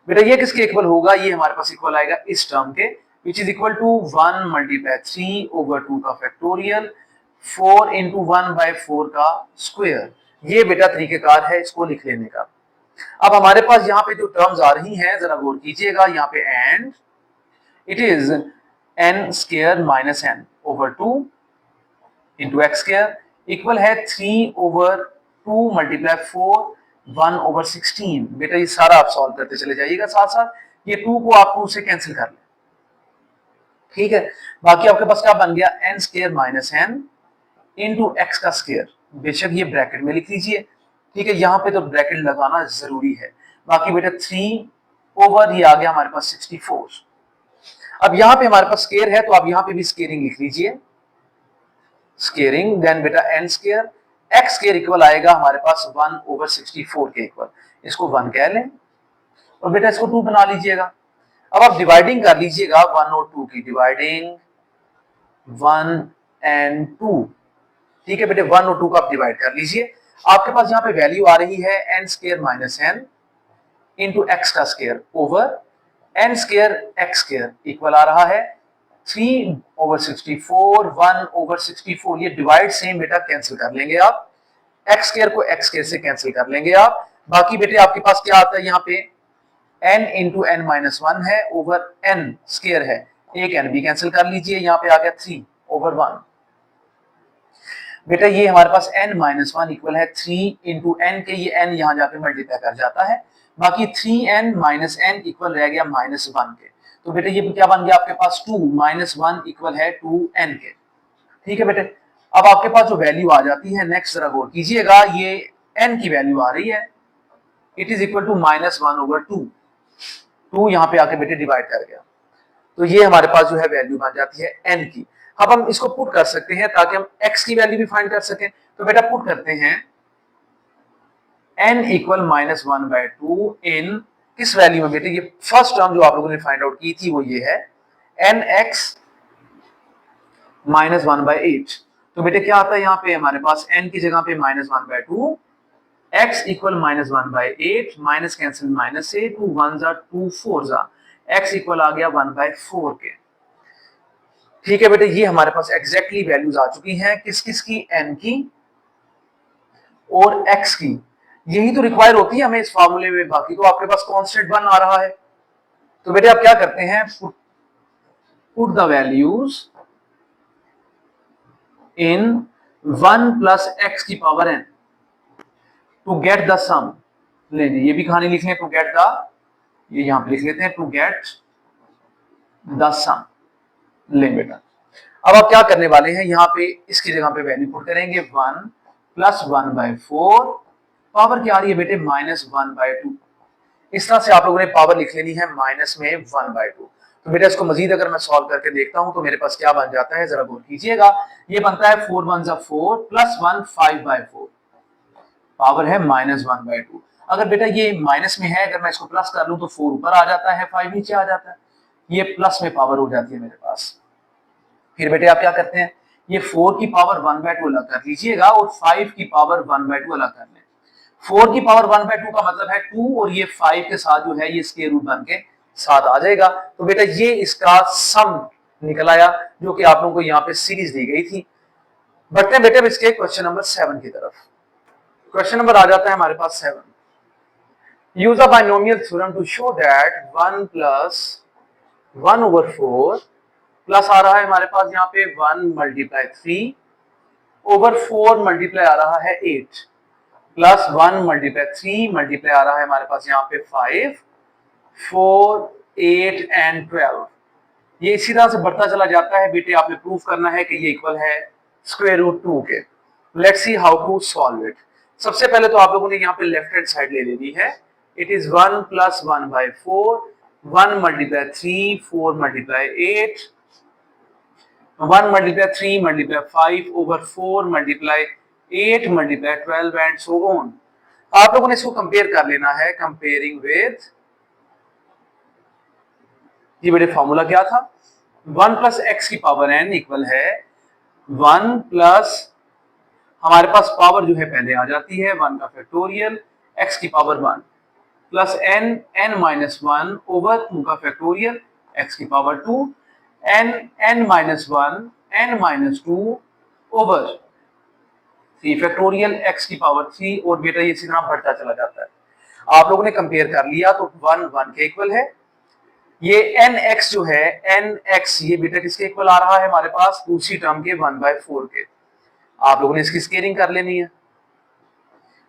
बेटा ये किसके इक्वल होगा, ये हमारे पास इक्वल आएगा इस टर्म के, which is equal to 1 multiply 3 over 2 का फैक्टोरियल 4 इंटू 1/4 का स्क्वायर। ये बेटा तरीकेकार है इसको लिख लेने का। अब हमारे पास यहाँ पे जो टर्म्स आ रही हैं जरा गौर कीजिएगा, यहाँ पे and it is n square minus n over 2 into x square equal है 3 ओवर 2 मल्टीप्लाई 4 1 ओवर 16। बेटा ये सारा आप सॉल्व करते चले जाइएगा, साथ साथ ये 2 को आप 2 से कैंसिल कर लें। ठीक है, बाकी आपके पास क्या बन गया, n square minus n into x का स्क्वायर। बेशक ये ब्रैकेट में लिख लीजिए, ठीक है, यहाँ पे तो ब्रैकेट लगाना जरूरी है। बाकी बेटा 3 ओवर ये आ गया हमारे पास 64। अब यहाँ पे हमारे पास स्क्वायर है तो आप यहाँ पे भी स्क्वायरिंग लिख लीजिए, स्क्वायरिंग, देन बेटा n square x square equal आएगा हमारे पास 1 ओवर 64 के इक्वल, इसको 1 कह लें और बेटा इसको 2 बना लीजिएगा। अब आप डिवाइडिंग कर लीजिएगा 1 और 2 की, डिवाइडिंग 1 एंड 2। ठीक है बेटे, 1 और 2 का आप डिवाइड कर लीजिए। आपके पास यहाँ पे वैल्यू आ रही है n square minus n into x का square over n square x square equal आ रहा है 3 ओवर 64 1 ओवर 64। ये डिवाइड सेम बेटा कैंसिल कर लेंगे आप, एक्स स्क्वायर को एक्स स्क्वायर से कैंसिल कर लेंगे आप। बाकी बेटे आपके पास क्या आता है यहाँ पे n into n minus one है ओवर n स्केयर है, एक n भी कैंसिल कर लीजिए, यहाँ पे आ गया 3 ओवर 1। बेटा ये हमारे पास n माइनस वन इक्वल है 3 इंटू एन के, ये n यहाँ जाके मल्टीप्लाई कर जाता है, बाकी 3n माइनस n इक्वल रह गया माइनस वन के। तो बेटे ये क्या बन गया आपके पास 2 माइनस वन इक्वल है 2n के। ठीक है बेटे, अब आपके पास जो वैल्यू आ जाती है, नेक्स्ट जरा गौर कीजिएगा, ये n की वैल्यू आ रही है, it is equal to minus one over 2। 2 यहाँ पे आके बेटे डिवाइड कर गया, तो ये हमारे पास जो है वैल्यू बन जाती है n की। अब हम इसको पुट कर सकते हैं ताकि हम x की वैल्यू भी फाइंड कर सकें। तो बेटा पुट करते हैं n equal minus one by two इन किस वैल्यू में बेटे, ये फर्स्ट टर्म जो आप लोगों ने फाइंड आउट की थी वो ये है nx minus one by eight. तो बेटे क्या आता है यहाँ पे हमारे पास n की जगह पे minus one by two, x equal minus one by eight, minus cancel minus से, टू वन जा टू फोर जा, x इक्वल आ गया वन बाई फोर के। ठीक है बेटे, ये हमारे पास एग्जैक्टली वैल्यूज आ चुकी हैं, किस किस की, n की और x की। यही तो रिक्वायर होती है हमें इस फार्मूले में, बाकी तो आपके पास कांस्टेंट वन आ रहा है। तो बेटे आप क्या करते हैं, put the values in 1 plus x की power n to get the sum. ले जी ये भी कहानी लिख लें, टू गेट द, ये यहां पे लिख लेते हैं टू गेट द सम। ले बेटा अब आप क्या करने वाले हैं, यहाँ पे इसकी जगह पे वैल्यू पुट करेंगे 1 plus one by four, power क्या आ रही है बेटे माइनस वन बाई टू। इस तरह से आप लोगों ने पावर लिख लेनी है माइनस में वन बाई टू। तो बेटा इसको मजीद अगर मैं सॉल्व करके देखता हूं तो मेरे पास क्या बन जाता है, जरा गौर कीजिएगा। ये बनता है 4 वन जा 4 प्लस 1 5 बाई 4, पावर है माइनस वन बाई टू। अगर बेटा ये माइनस में है, अगर मैं इसको प्लस कर लूं तो 4 ऊपर आ जाता है, 5 नीचे आ जाता है, ये प्लस में पावर हो जाती है मेरे पास। फिर बेटे आप क्या करते हैं, ये 4 की पावर 1 बाई टू अलग कर लीजिएगा और 5 की पावर 1 बाई टू अलग कर लें। 4 की पावर 1 बाई टू का मतलब है 2 और ये 5 के साथ जो है ये स्क्वायर रूट बन के साथ आ जाएगा। तो बेटा ये इसका सम निकल आया, जो कि आप लोगों को यहाँ पे सीरीज दी गई थी। बढ़ते हैं बेटे इसके क्वेश्चन नंबर 7 की तरफ। क्वेश्चन नंबर आ जाता है हमारे पास 7। Use a binomial theorem to show that 1 plus 1 over 4 plus आ रहा है हमारे पास यहाँ पे 1 मल्टीप्लाई 3 ओवर 4 मल्टीप्लाई आ रहा है 8 प्लस 1 मल्टीप्लाई 3 मल्टीप्लाई आ रहा है हमारे पास यहाँ पे 5 4 8 एंड 12। ये इसी तरह से बढ़ता चला जाता है बेटे, आपने प्रूफ करना है कि ये इक्वल है स्क्वायर रूट 2 के। Let's see how to solve it. सबसे पहले तो आप लोगों ने यहाँ पे लेफ्ट हैंड साइड ले लेनी है। It is 1 plus 1 by 4, 1 multiply 3 4 multiply 8, 1 multiply 3 multiply 5 over 4 multiply 8 multiply 12 and so on. आप लोगों ने इसको कंपेयर कर लेना है, कंपेयरिंग विद, ये बेटे फॉर्मूला क्या था, 1 प्लस एक्स की पावर n इक्वल है 1 प्लस, हमारे पास पावर जो है पहले आ जाती है 1 का फैक्टोरियल x की power 1 plus n minus 1 over 2 का फैक्टोरियल x की power 2 n minus 1 n minus 2 over 3 factorial x की पावर 3, और बेटा ये इसी तरह बढ़ता चला जाता है। आप लोगों ने कंपेयर कर लिया तो 1 1 के इक्वल है। ये nx जो है nx ये बेटा किसके इक्वल आ रहा है हमारे पास, दूसरी टर्म के 1 बाई 4 के। आप लोगों ने इसकी स्केयरिंग कर लेनी है,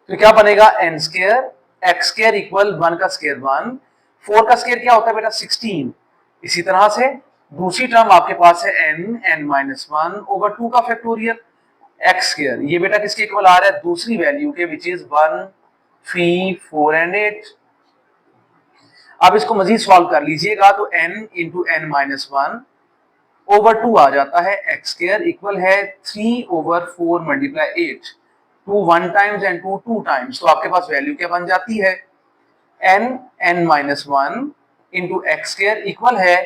तो क्या बनेगा n square x square equal 1 का स्केयर 1, 4 का स्केयर क्या होता है बेटा 16। इसी तरह से दूसरी टर्म आपके पास है n माइनस 1 ओवर 2 का फैक्टोरियल x स्केयर, ये बेटा किसके इक्वल आ रहा है, दूसरी वैल्यू के, विच इज 1 3 4 एंड 8। अब इसको मजीद सॉल्व कर लीजिएगा तो n into n minus 1 over 2 आ जाता है x स्क्वायर इक्वल है 3 over 4 multiply 8, 2 1 times and 2 2 times. तो आपके पास वैल्यू क्या बन जाती है, n minus 1 into x square equal है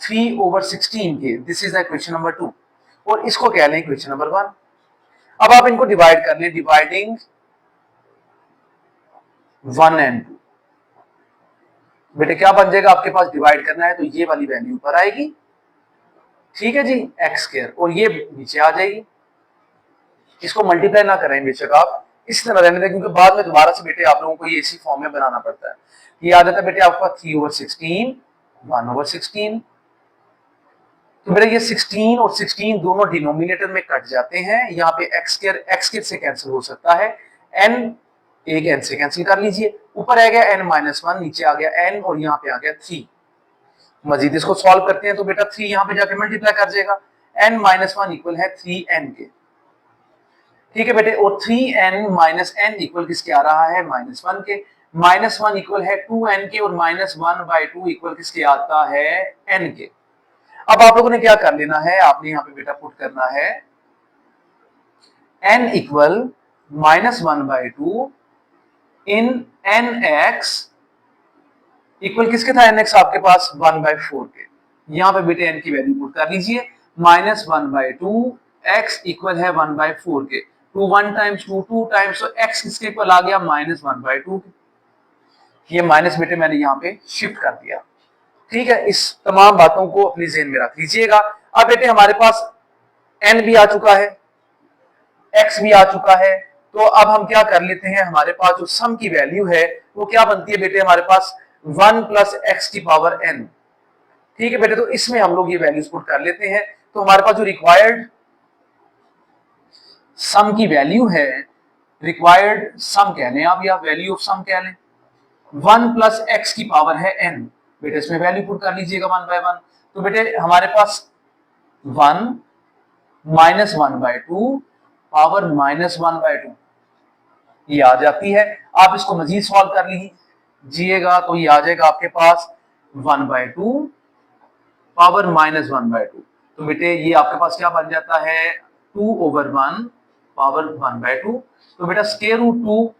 3 ओवर 16 के। This is the question number 2 और इसको कह लें क्वेश्चन नंबर 1। अब आप इनको डिवाइड कर लें, डिवाइडिंग 1 एंड 2। बेटे क्या बन जाएगा, आपके पास डिवाइड करना है तो ये वाली वैल्यू ऊपर आएगी, ठीक है जी, एक्स स्क्वायर, और ये नीचे आ जाएगी। इसको मल्टीप्लाई ना करें बेशक आप, इस तरह रहने दें, क्योंकि बाद में दोबारा से बेटे आप लोगों को ये इसी फॉर्म में बनाना पड़ता है। ये आ जाता है बेटे आपका 3/16 1/16। तो बेटा ये 16 और 16 दोनों डिनोमिनेटर में कट जाते हैं, यहाँ पे x से कैंसिल हो सकता है, n एक n से कैंसिल कर लीजिए, ऊपर आ गया n-1, नीचे आ गया n और यहाँ पे आ गया 3। मजीद इसको सॉल्व करते हैं तो बेटा 3 यहाँ पे जाके मल्टीप्लाई कर जाएगा, n-1 इक्वल है 3n के। ठीक है बेटे, और 3n-n इक्वल किसके आ रहा है, -1 के। -1 इक्वल है 2n के और -1/2 इक्वल किसके आता है, n के। अब आप लोगों ने क्या कर लेना है, आपने यहाँ पे बेटा पुट करना है n इक्वल -1/2 इन nx इक्वल किसके था, nx आपके पास 1/4 के। यहाँ पे बेटे n की वैल्यू पुट कर लीजिए, -1/2 x इक्वल है 1/4 के। 2 1 टाइम्स 2 2 टाइम्स, तो x किसके इक्वल आ गया, -1/2 के। ये माइनस बेटे मैंने यहाँ पे शिफ्ट कर दिया। ठीक है, इस तमाम बातों को अपनी ज़हन में रख लीजिएगा। अब बेटे हमारे पास n भी आ चुका है, x भी आ चुका है, तो अब हम क्या कर लेते हैं, हमारे पास जो सम की वैल्यू है वो क्या बनती है बेटे, हमारे पास 1 + x की पावर n। ठीक है बेटे, तो इसमें हम लोग ये वैल्यूज पुट कर लेते हैं। तो हमारे पास जो रिक्वायर्ड सम की वैल्यू है, रिक्वायर्ड सम कह लें आप या वैल्यू ऑफ सम कह लें, 1 + x की पावर है n। बेटे इसमें वैल्यू पुट कर लीजिएगा 1 by 1। तो बेटे हमारे पास 1 -1/2 पावर -1/2 ये आ जाती है। आप इसको मजीद सॉल्व कर लीजिएगा तो ये आ जाएगा आपके पास 1/2 पावर -1/2। तो बेटे ये आपके पास क्या बन जाता है, 2/1 पावर 1/2। तो बेटा square root 2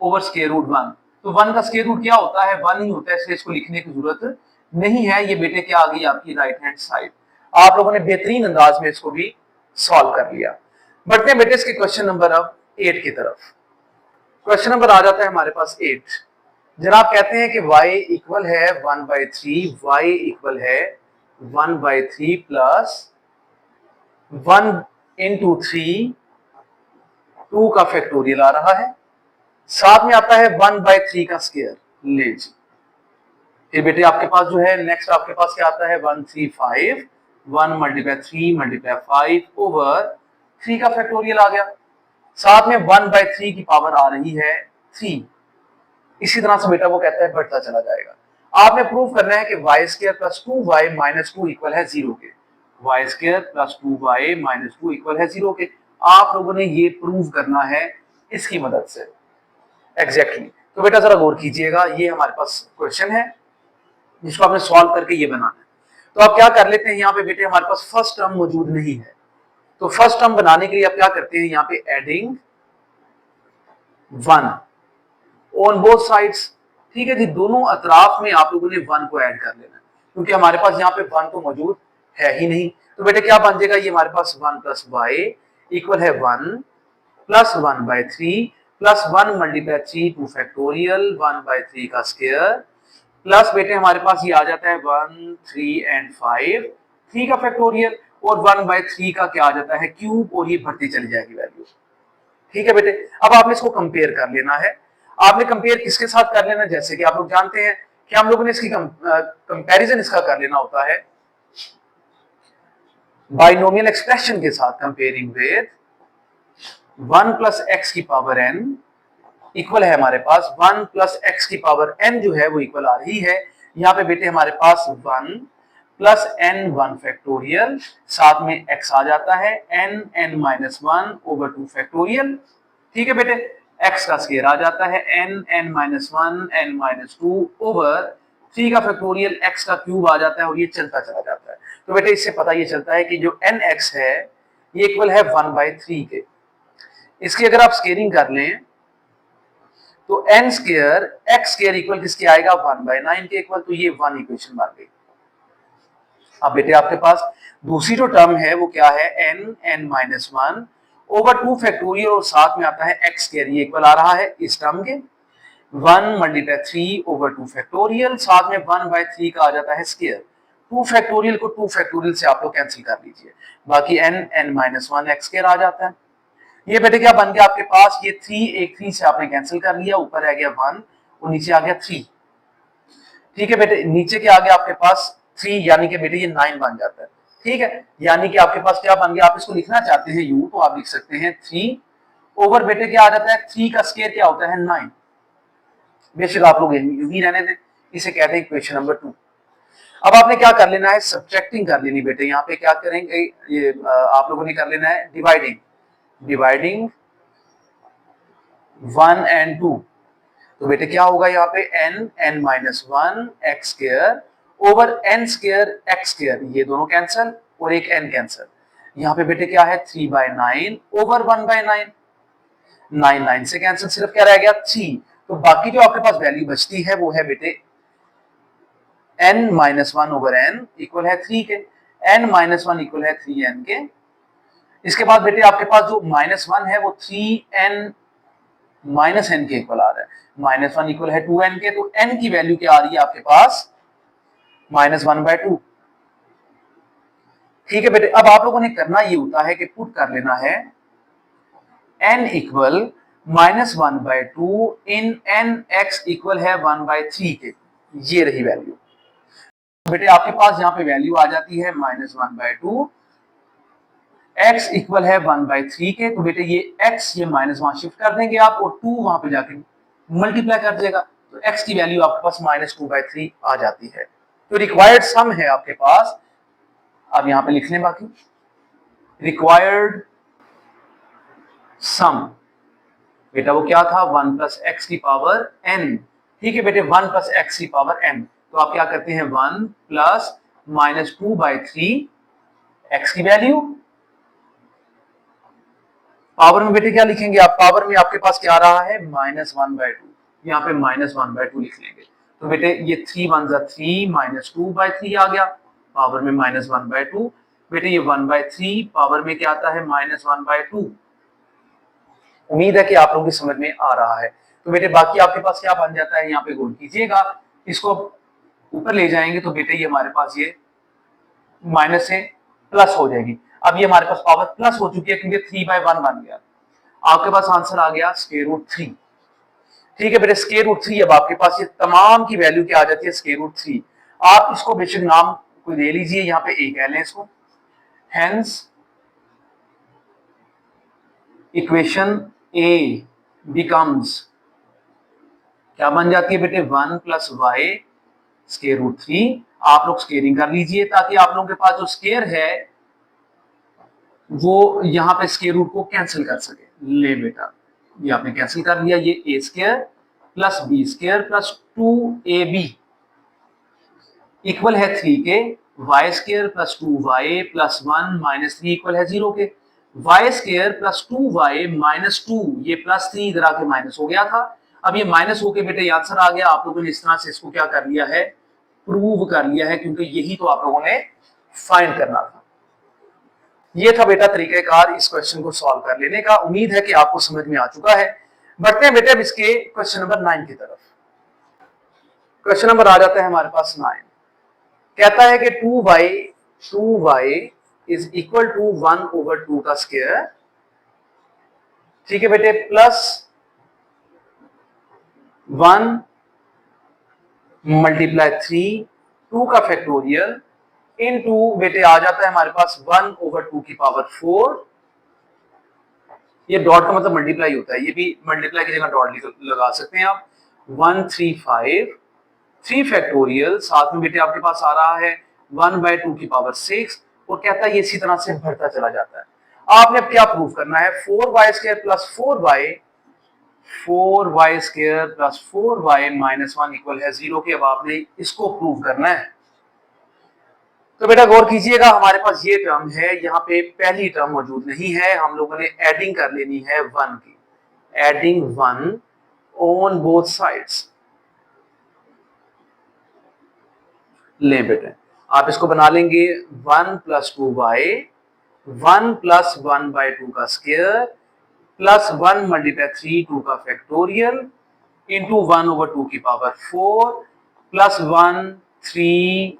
over square root 1, तो 1 का स्क्वायर रूट क्या होता है, 1 ही होता है, इसलिए इसको लिखने की जरूरत नहीं है। ये बेटे क्या आ गई आपकी राइट हैंड साइड। आप लोगों ने बेहतरीन अंदाज में इसको भी सॉल्व कर लिया। बढ़ते हैं बेटे इसके क्वेश्चन नंबर अब 8 की तरफ। क्वेश्चन नंबर आ जाता है हमारे पास 8। जनाब कहते हैं कि y इक्वल है 1/3, y इक्वल है 1/3 प्लस 1 × 3, 2 का फैक्टोरियल आ रहा है, साथ में आता है 1/3 का स्क्वायर। ले जी, फिर बेटे आपके पास जो है नेक्स्ट आपके पास क्या आता है, 135, 1 × 3 × 5 ओवर 3 का फैक्टोरियल आ गया, साथ में 1/3 की पावर आ रही है 3। इसी तरह से बेटा वो कहता है बढ़ता चला जाएगा। आपने प्रूव करना है कि y² + 2y - 2 इक्वल है 0 के। y² + 2y - 2 इक्वल है 0 के। आप लोगों ने ये प्रूव करना है इसकी मदद से एग्जैक्टली। तो बेटा जरा गौर कीजिएगा, ये हमारे पास क्वेश्चन है जिसको आपने सॉल्व करके ये बनाना है। तो आप क्या कर लेते हैं, यहाँ पे बेटे हमारे पास फर्स्ट टर्म मौजूद नहीं है, तो फर्स्ट टर्म बनाने के लिए आप क्या करते हैं, यहाँ पे एडिंग 1 ऑन बोथ साइड्स। ठीक है जी, दोनों अतराफ में आप लोगों ने 1 को ऐड कर लेना है, क्योंकि हमारे पास यहाँ पे 1 तो मौजूद है ही नहीं। तो बेटे क्या बन जाएगा, ये हमारे पास 1 + y इक्वल है 1 + 1/3 प्लस 1 × 3 2 फैक्टोरियल 1/3 का स्क्वायर प्लस बेटे हमारे पास ये आ जाता है 1 3 एंड 5 3 का फैक्टोरियल और 1/3 का क्या आ जाता है क्यूब, और ये बढ़ती चली जाएगी वैल्यू। ठीक है बेटे, अब आपने इसको कंपेयर कर लेना है। आपने कंपेयर किसके साथ कर लेना, जैसे कि आप लोग जानते हैं कि हम लोगों ने इसकी कंपैरिजन इसका कर लेना होता है बाइनोमियल एक्सप्रेशन के साथ, कंपेयरिंग विद 1 + x की पावर n इक्वल है हमारे पास 1 + x की पावर n जो है वो इक्वल आ रही है, यहाँ पे बेटे हमारे पास 1 + n 1 फैक्टोरियल, साथ में x आ जाता है n -1 ओवर 2 फैक्टोरियल। ठीक है बेटे, x का स्क्वायर आ जाता है n -1 n -2 ओवर 3 का फैक्टोरियल, x का क्यूब आ जाता है और ये चलता चला जाता है। तो बेटे इससे पता ये चलता है कि जो nx है ये इक्वल है 1/3 के। इसकी अगर आप स्केयरिंग कर लें तो n² x² इक्वल किसके आएगा 1/9 के इक्वल, तो ये 1 इक्वेशन बन गई। अब बेटे आपके पास दूसरी जो टर्म है वो क्या है, n -1 ओवर 2 फैक्टोरियल और साथ में आता है x², ये इक्वल आ रहा है इस टर्म के 1 × 3 ओवर 2 फैक्टोरियल, साथ में 1/3 का आ जाता है स्क्वायर। 2 फैक्टोरियल को 2 फैक्टोरियल से आप लोग कैंसिल कर लीजिए, बाकी n -1 x² आ जाता है। ये बेटे क्या बन गया आपके पास, ये 3 एक 3 से आपने कैंसिल कर लिया, ऊपर आ गया 1 और नीचे आ गया 3। ठीक है बेटे, नीचे के आगे आपके पास 3 यानी कि बेटे ये 9 बन जाता है। ठीक है, यानी कि आपके पास क्या बन गया, आप इसको लिखना चाहते हैं यू तो आप लिख सकते हैं 3 ओवर बेटे क्या आ जाता है 3 का स्क्वायर क्या होता है 9। बेशक आप लोग यू ही रहने दें, इसे कहते हैं इक्वेशन नंबर 2। अब आपने क्या कर लेना है, सब्ट्रैक्टिंग कर लेनी बेटे। यहाँ पे क्या करेंगे, ये आप लोगों ने कर लेना है डिवाइडिंग, डिवाइडिंग 1 एंड 2। तो बेटे क्या होगा यहाँ पे n minus 1 x square over n square x square, ये दोनों कैंसिल और एक n कैंसिल। यहाँ पे बेटे क्या है 3/9 ओवर 1/9, 9 से कैंसिल, सिर्फ क्या रह गया 3। तो बाकी जो आपके पास वैल्यू बचती है वो है बेटे n minus 1 over n equal है 3 के, n माइनस 1 इक्वल है 3n के। इसके बाद बेटे आपके पास जो -1 है वो 3n माइनस n के इक्वल आ रहा है, -1 इक्वल है 2n के, तो n की वैल्यू क्या आ रही है आपके पास -1/2। ठीक है बेटे, अब आप लोगों ने करना ये होता है कि पुट कर लेना है n इक्वल -1/2 इन n x इक्वल है 1/3 के, ये रही वैल्यू। बेटे आपके पास यहाँ पे वैल्यू आ जाती है -1/2, x इक्वल है 1/3 के, तो बेटे ये x ये माइनस वहां शिफ्ट कर देंगे आप और 2 वहां पे जाके मल्टीप्लाई कर देगा, तो x की वैल्यू आपके पास -2/3 आ जाती है। तो रिक्वायर्ड सम है आपके पास, अब यहां पे लिख लें बाकी रिक्वायर्ड सम बेटा वो क्या था 1 प्लस एक्स की पावर n। ठीक है बेटे 1 प्लस एक्स की पावर n, तो आप क्या करते हैं 1 प्लस -2/3 x की वैल्यू, पावर में बेटे क्या लिखेंगे आप, पावर में आपके पास क्या आ रहा है -1/2, यहाँ पे -1/2 लिख लेंगे। तो बेटे ये 3 1 3 -2/3 आ गया, पावर में -1/2। बेटे ये 1/3 पावर में क्या आता है -1/2। उम्मीद है कि आप लोगों की समझ में आ रहा है। तो बेटे बाकी आपके पास क्या बन जाता है, यहाँ पे गौर कीजिएगा, इसको ऊपर ले जाएंगे तो बेटे ये हमारे पास ये माइनस से प्लस हो जाएगी। अब ये हमारे पास पावर प्लस हो चुकी है क्योंकि 3/1 बन गया, आपके पास आंसर आ गया √3। ठीक है बेटे √3, अब आपके पास ये तमाम की वैल्यू क्या आ जाती है √3। आप इसको बेशक नाम कोई दे लीजिए, यहाँ पे ए कह लें इसको, हेंस इक्वेशन ए बिकम्स क्या बन जाती है बेटे 1 प्लस वाई √3। आप लोग स्केयरिंग कर लीजिए ताकि आप लोगों के पास जो स्केयर है वो यहाँ पे स्केयर रूट को कैंसिल कर सके। ले बेटा ये आपने कैंसिल कर लिया, ये a square plus b square plus 2ab equal है 3 के, वाई स्केयर प्लस 2y प्लस 1 माइनस 3 इक्वल है 0 के, y square plus 2y minus 2, ये प्लस 3 इधर आके माइनस हो गया था, अब ये माइनस होके बेटे आंसर आ गया। आप लोगों ने इस तरह से इसको क्या कर लिया है, प्रूव कर लिया है, क्योंकि यही तो आप लोगों ने फाइंड करना था। ये था बेटा तरीकेकार इस क्वेश्चन को सॉल्व कर लेने का। उम्मीद है कि आपको समझ में आ चुका है। बढ़ते हैं बेटे अब इसके क्वेश्चन नंबर 9 की तरफ। क्वेश्चन नंबर आ जाता है हमारे पास 9, कहता है कि 2y इज इक्वल टू 1/2 का स्क्वायर। ठीक है बेटे, प्लस 1 मल्टीप्लाई 3 2 का फैक्टोरियल इनटू बेटे आ जाता है हमारे पास 1/2 की पावर 4। ये डॉट का मतलब मल्टीप्लाई होता है, ये भी मल्टीप्लाई की जगह डॉट लगा सकते हैं आप। 135 3 फैक्टोरियल, साथ में बेटे आपके पास आ रहा है 1/2 की पावर 6 और कहता है ये इसी तरह से बढ़ता चला जाता है। आपने अब क्या प्रूव करना है, 4y square plus 4y square plus 4y minus 1 equal है 0 के। अब आपने इसको प्रूव करना है। तो बेटा गौर कीजिएगा, हमारे पास ये टर्म है, यहाँ पे पहली टर्म मौजूद नहीं है, हम लोगों ने एडिंग कर लेनी है 1 की, एडिंग 1 ऑन बोथ साइड्स। ले बेटे आप इसको बना लेंगे 1 प्लस 2y 1 प्लस 1/2 का स्क्वायर प्लस 1 मल्टीप्लाई 3 2 का फैक्टोरियल इंटू 1/2 की पावर 4 प्लस 1 3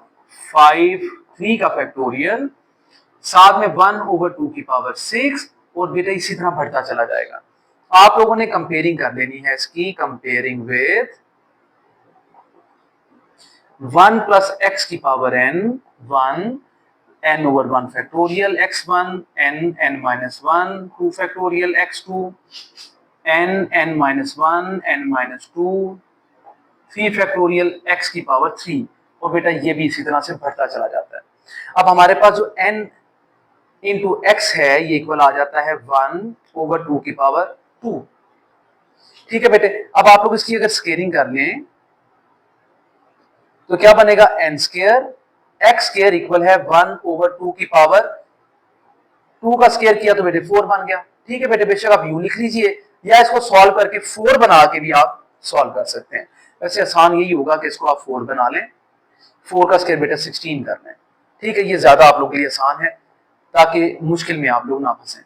5 3 का फैक्टोरियल, साथ में 1/2 की पावर 6 और बेटा इसी तरह बढ़ता चला जाएगा। आप लोगों ने कंपेयरिंग कर लेनी है इसकी, कंपेयरिंग विथ 1 प्लस एक्स की power n, 1 n over 1 factorial x1 n minus 1 2 factorial x2 n minus 1 n minus 2 3 factorial x की पावर 3। और बेटा ये भी इसी तरह से बढ़ता चला जाता है। अब हमारे पास जो n इंटू एक्स है ये इक्वल आ जाता है 1 ओवर 2 की पावर 2। ठीक है बेटे, अब आप लोग इसकी अगर स्केयरिंग कर लें तो क्या बनेगा, n square x square equal है 1 ओवर 2 की पावर 2 का स्केयर किया तो बेटे 4 बन गया। ठीक है बेटे, बेशक आप यूं लिख लीजिए या इसको सॉल्व करके 4 बना के भी आप सॉल्व कर सकते हैं। वैसे आसान यही होगा कि इसको आप 4 बना लें, 4 का स्केयर बेटा 16 कर लें। ठीक है, ये ज्यादा आप लोगों के लिए आसान है ताकि मुश्किल में आप लोग ना फंसे।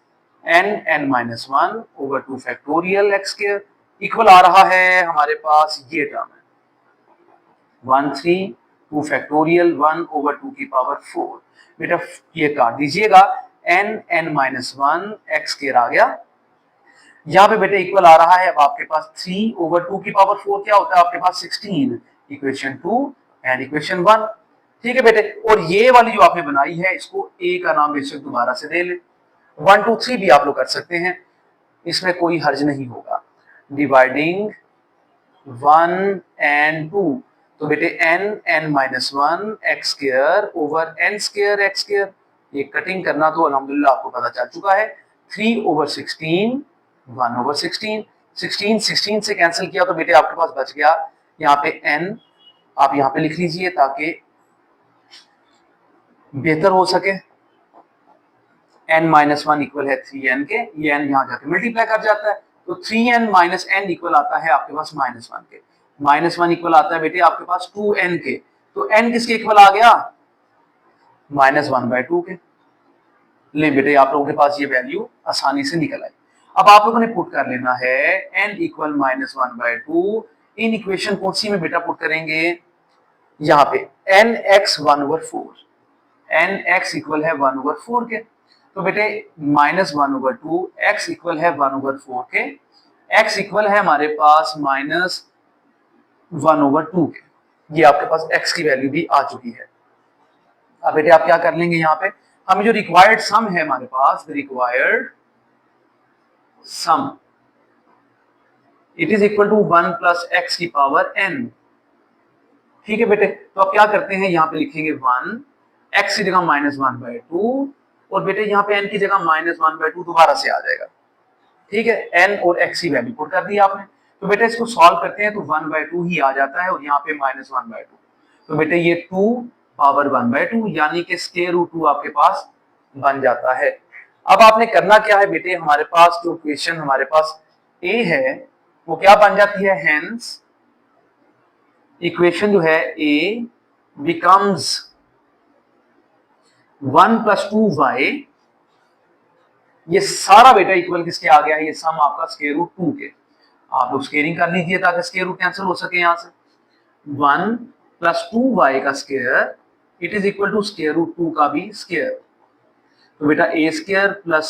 n minus 1 over 2 factorial x square equal आ रहा है हमारे पास ये टर्म है 1 3 2 फैक्टोरियल 1 ओवर 2 की पावर 4। बेटा ये काट दीजिएगा, n माइनस 1 एक्स स्केयर आ गया। यहाँ पे बेटे इक्वल आ रहा है अब आपके पास 3 ओवर 2 की पावर 4 क्या होता है आपके पास 16, इक्वेशन 2 एंड इक्वेशन 1। ठीक है बेटे, और ये वाली जो आपने बनाई है इसको a का नाम बेशक दोबारा से दे लें, 1 2 3 भी आप लोग कर सकते हैं, इसमें कोई हर्ज नहीं होगा। डिवाइडिंग 1 एंड 2 तो बेटे n minus 1 x square over n square x square, ये कटिंग करना तो अल्हम्दुलिल्लाह आपको पता चल चुका है। 3 ओवर 16 1 ओवर 16, 16 से कैंसिल किया तो बेटे आपके पास बच गया यहाँ पे n, आप यहाँ पे लिख लीजिए ताकि बेहतर हो सके। n माइनस 1 इक्वल है 3n के, ये n यहाँ जाके मल्टीप्लाई कर जाता है तो 3n माइनस n इक्वल आता है आपके पास माइनस 1 के, माइनस 1 इक्वल आता है बेटे आपके पास 2n के, तो n किसके इक्वल आ गया, माइनस 1/2 के। ले बेटे आप लोगों के पास ये वैल्यू आसानी से निकल आई। अब आप लोगों ने पुट कर लेना है n equal minus 1/2 in equation कौन सी में बेटा पुट करेंगे, यहाँ पे nx 1 ओवर 4, nx इक्वल है 1 ओवर 4 के, तो बेटे माइनस 1 ओवर 2 x इक्वल है 1 ओवर 4 के, x इक्वल है हमारे पास माइनस 1 ओवर 2 के, ये आपके पास x की वैल्यू भी आ चुकी है। अब बेटे आप क्या कर लेंगे, यहाँ पे हमें जो रिक्वायर्ड सम है हमारे पास, required sum it is equal to 1 plus x की पावर n। ठीक है बेटे, तो आप क्या करते हैं यहाँ पे लिखेंगे 1 x की जगह माइनस 1/2 और बेटे यहाँ पे n की जगह माइनस 1/2 दोबारा से आ जाएगा। ठीक है, n और x की वैल्यू पुट कर दी आपने, तो बेटे इसको सॉल्व करते हैं तो 1/2 ही आ जाता है और यहाँ पे माइनस 1/2, तो बेटे ये 2 पावर 1/2 यानी कि स्क्वायर रूट 2 आपके पास बन जाता है। अब आपने करना क्या है बेटे, हमारे पास जो इक्वेशन हमारे पास a है वो क्या बन जाती है, हेंस इक्वेशन जो है a बिकम्स 1 प्लस 2y, ये सारा बेटा इक्वल किसके आ गया है, ये सम आपका स्क्वायर रूट 2 के। आप लोग स्क्वेयरिंग कर लीजिए ताकि स्क्वायर रूट कैंसिल हो सके यहाँ से। 1 प्लस 2y का square it is equal to square root 2 का भी स्क्वायर, तो बेटा a square plus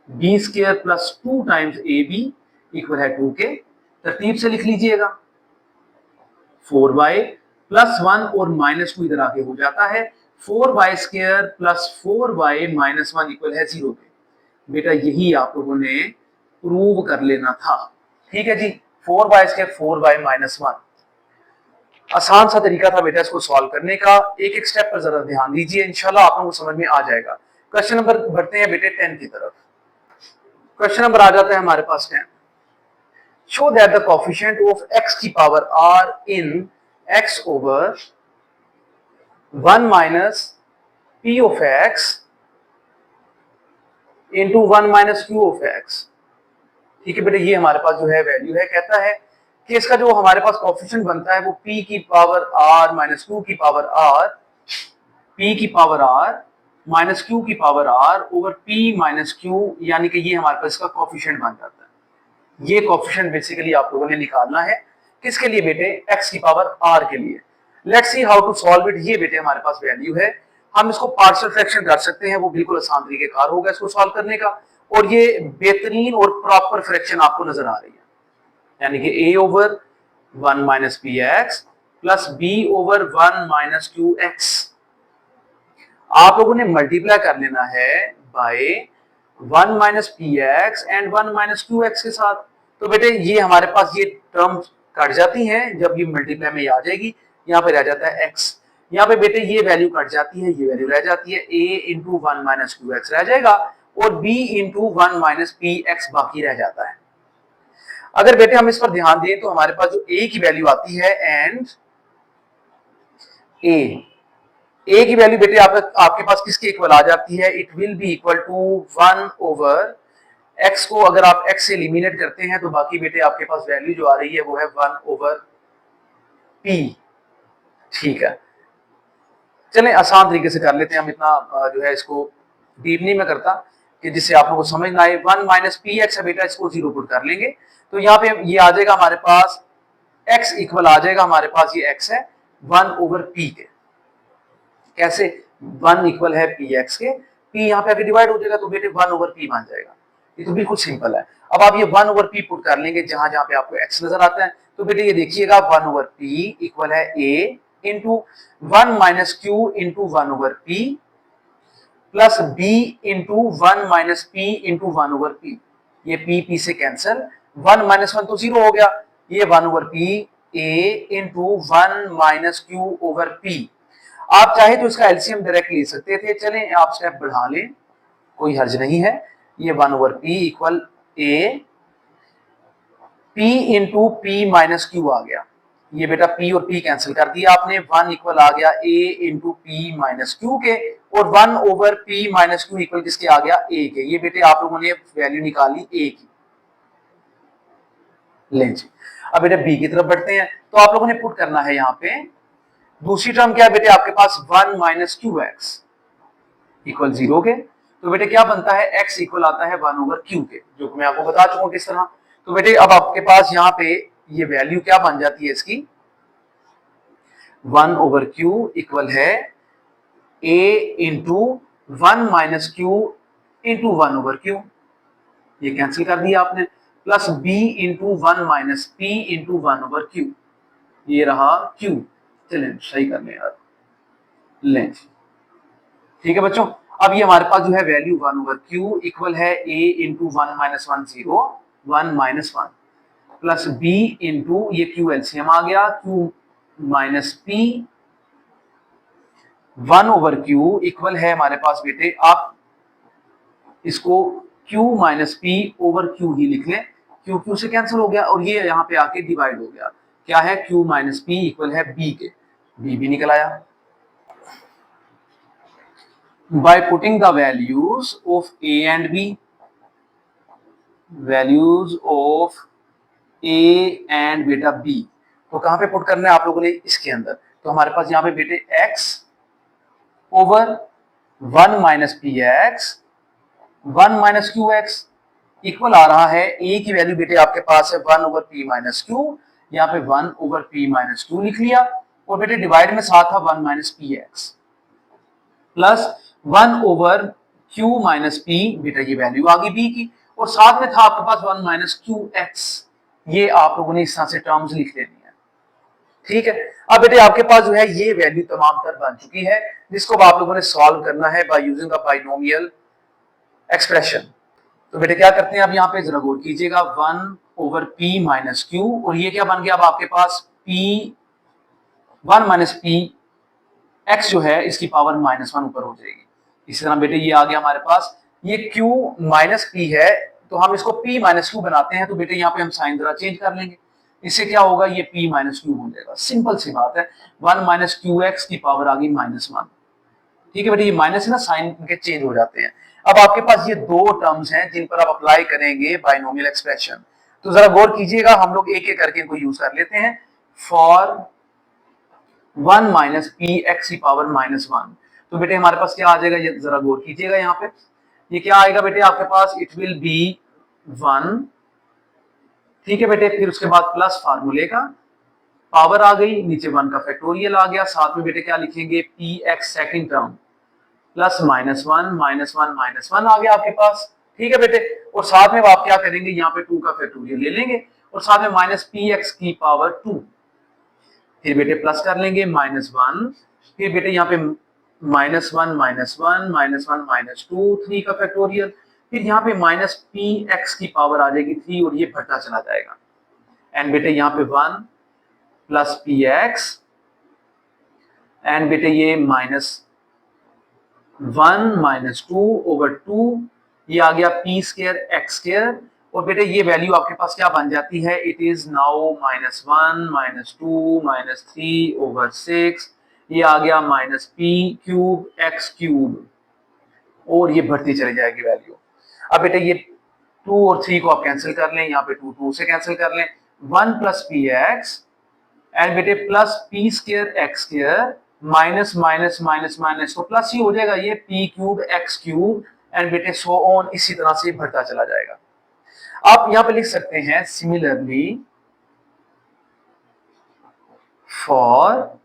b square plus 2 times ab equal है 2 के, तरतीब से लिख लीजिएगा। 4y प्लस 1 और माइनस 2 इधर आके हो जाता है, 4y square plus 4y minus 1 equal है 0 के। बेटा यही आप लोगों ने प्रूव कर लेना था। ठीक है जी, 4y स्क्वायर 4y माइनस 1, आसान सा तरीका था बेटा इसको सॉल्व करने का। एक एक स्टेप पर जरा ध्यान दीजिए, इंशाल्लाह आप लोगों को समझ में आ जाएगा। क्वेश्चन नंबर बढ़ते हैं बेटे 10 की तरफ। क्वेश्चन नंबर आ जाता है हमारे पास 10। Show that the coefficient of x की power r in x over 1 minus p of x into 1 minus q of x। ठीक है बेटे, ये हमारे पास जो है वैल्यू है, कहता है कि इसका जो हमारे पास कोएफिशिएंट बनता है वो p की पावर r माइनस q की पावर r, p की पावर r माइनस q की power r over p minus q, यानी कि ये हमारे पास इसका कोएफिशिएंट बन जाता है। ये कोएफिशिएंट बेसिकली आप लोगों ने निकालना है किसके लिए बेटे, x की पावर r के लिए। Let's see how to solve it. ये बेटे हमारे पास वैल्यू है, हम इसको पार्शियल फ्रैक्शन कर सकते हैं, वो बिल्कुल आसान तरीके कार होगा इसको सॉल्व करने का। और ये बेहतरीन और प्रॉपर फ्रैक्शन आपको नजर आ रही है, यानी कि a over 1 minus p x plus b over 1 minus q x. आप लोगों ने मल्टीप्लाई कर लेना है by 1 minus p x and 1 minus q x के साथ। तो बेटे ये हमारे पास ये टर्म कट जाती हैं, जब ये मल्टीप्लाई में आ जाएगी, यहाँ पे रह जाता है x। यहाँ पे बेटे ये वैल्यू कट जाती है, ये वैल्यू रह जाती है, a into 1 minus q x रह जाएगा और b into 1 minus p x बाकी रह जाता है। अगर बेटे हम इस पर ध्यान दें तो हमारे पास जो a की वैल्यू आती है एंड a की वैल्यू बेटे आपके पास किसके इक्वल आ जाती है, it will be equal to 1 over x को अगर आप x से एलिमिनेट करते हैं तो बाकी बेटे आपके पास वैल्यू जो आ रही है वो है 1 ओवर p। ठीक है, चलें आसान तरीके से कर लेते हैं, हम इतना जो है इसको डीप नहीं मैं करता कि जिससे आप लोगों को समझ ना आए। 1 माइनस पी एक्स है बेटा, इसको जीरो पुट कर लेंगे तो यहाँ पे ये आ जाएगा हमारे पास x इक्वल आ जाएगा, हमारे पास ये x है 1 ओवर p के। कैसे 1 इक्वल है पी एक्स के, p यहाँ पे आगे डिवाइड हो जाएगा तो बेटे 1 ओवर p बन जाएगा। ये तो बिल्कुल सिंपल है। अब आप ये 1 ओवर p पुट कर लेंगे जहां जहां पे आपको x नजर आता है, तो बेटे ये देखिएगा 1 ओवर p इक्वल है a into 1 minus Q into 1 over p plus b into 1 minus p into 1 over p। ये p से कैंसिल, 1 माइनस 1 तो 0 हो गया, ये 1 over p a into 1 minus Q over p। आप चाहे तो इसका एलसीएम डायरेक्ट ले सकते थे, चलें आप स्टेप बढ़ा लें, कोई हर्ज नहीं है। ये 1 over p equal a p into p minus q आ गया, ये बेटा p और p कैंसिल कर दिया आपने, 1 इक्वल आ गया a into p minus Q के, और 1 over p minus Q equal किसके आ गया a के। ये बेटे आप लोगों ने वैल्यू निकाली a की। लें जी, अब बेटे b की तरफ बढ़ते हैं, तो आप लोगों ने पुट करना है यहाँ पे दूसरी टर्म क्या है बेटे आपके पास 1 माइनस क्यू एक्स इक्वल 0 के। तो बेटे क्या बनता है, x इक्वल आता है 1 ओवर q के, जो मैं आपको बता चुका हूं किस तरह। तो बेटे अब आपके पास यहाँ पे ये वैल्यू क्या बन जाती है इसकी, 1 ओवर q इक्वल है a into 1 minus Q into 1 over q, ये कैंसिल कर दिया आपने, plus b into 1 minus p into 1 over q, ये रहा q। चलें सही कर लें यार, लें ठीक है बच्चों। अब ये हमारे पास जो है वैल्यू 1 ओवर q इक्वल है a into 1 minus 1 0 1 minus 1 plus b into ये q एलसीएम आ गया q minus p 1 over q equal है हमारे पास बेटे, आप इसको q minus p over q ही लिख लें, q q से कैंसिल हो गया और ये यहाँ पे आके डिवाइड हो गया, क्या है q माइनस p इक्वल है b के, b भी निकल आया। By putting the values of a and b, values of a and बेटा b, तो कहां पे पुट करना है आप लोगों ने, इसके अंदर। तो हमारे पास यहाँ पे बेटे x over 1 minus p x 1 minus q x equal आ रहा है a की वैल्यू बेटे आपके पास है 1 ओवर p माइनस क्यू, यहाँ पे 1 ओवर p माइनस क्यू लिख लिया, और बेटे डिवाइड में साथ था 1 minus p x plus 1 over q minus p, बेटा ये वैल्यू आ गई b की, और साथ में था आपके पास 1 माइनस क्यू एक्स। ये आप लोगों ने इस तरह से टर्म्स लिख लेनी है, ठीक है। अब बेटे आपके पास जो है ये वैल्यू तमाम तर बन चुकी है, जिसको आप लोगों ने सॉल्व करना है by using the binomial expression. तो बेटे क्या करते हैं, आप यहाँ पे जरा गौर कीजिएगा, 1 ओवर p माइनस क्यू, और ये क्या बन गया अब आपके पास p 1 माइनस p x जो है इसकी पावर माइनस 1 ऊपर हो जाएगी। इसी तरह बेटे ये आ गया हमारे पास, ये q माइनस p है तो हम इसको p माइनस क्यू बनाते हैं, तो बेटे यहाँ पे हम साइन जरा चेंज कर लेंगे, इससे क्या होगा ये p माइनस क्यू हो जाएगा, सिंपल सी बात है, 1 माइनस क्यू एक्स की पावर आ गई माइनस 1। ठीक है बेटे, ये माइनस है ना, साइन के चेंज हो जाते हैं। अब आपके पास ये दो टर्म्स हैं जिन पर आप अप्लाई करेंगे बाइनोमियल एक्सप्रेशन, तो जरा गौर कीजिएगा, हम लोग एक एक करके इनको यूज कर लेते हैं। फॉर 1 माइनस पी एक्स की पावर माइनस 1, तो बेटे हमारे पास क्या आ जाएगा, ये जरा गौर कीजिएगा यहाँ पे, ये क्या आएगा बेटे आपके पास, इट विल बी 1, ठीक है बेटे, फिर उसके बाद प्लस फार्मूले का पावर आ गई, नीचे 1 का फैक्टोरियल आ गया, साथ में बेटे क्या लिखेंगे P x second term plus minus 1 minus 1 minus 1 आ गया आपके पास, ठीक है बेटे। और साथ में आप क्या करेंगे, यहाँ पे 2 का फैक्टोरियल ले लेंगे और साथ में माइनस पी एक्स की पावर 2, फिर बेटे प्लस कर लेंगे -1, फिर बेटे यहाँ पे -1 -1 -1 -2 3 का फैक्टोरियल, फिर यहाँ पे माइनस पी एक्स की पावर आ जाएगी 3 और ये बढ़ता चला जाएगा। एंड बेटे यहाँ पे 1 प्लस पी एक्स एंड बेटे ये -1 -2/2, ये आ गया पी स्क्वायर एक्स स्क्वायर। और बेटे ये वैल्यू आपके पास क्या बन जाती है, इट इज नाउ -1 -2 -3/6, ये आ गया -p³ x³ और ये बढ़ती चली जाएगी वैल्यू। अब बेटे ये 2 और 3 को आप कैंसिल कर लें, यहाँ पे 2 2 से कैंसिल कर लें, 1 प्लस पी एक्स एंड बेटे plus P square x square minus minus minus minus तो प्लस ही हो जाएगा ये p³ x³ एंड बेटे सो ऑन, इसी तरह से बढ़ता चला जाएगा। आप यहां पे लिख सकते हैं similarly for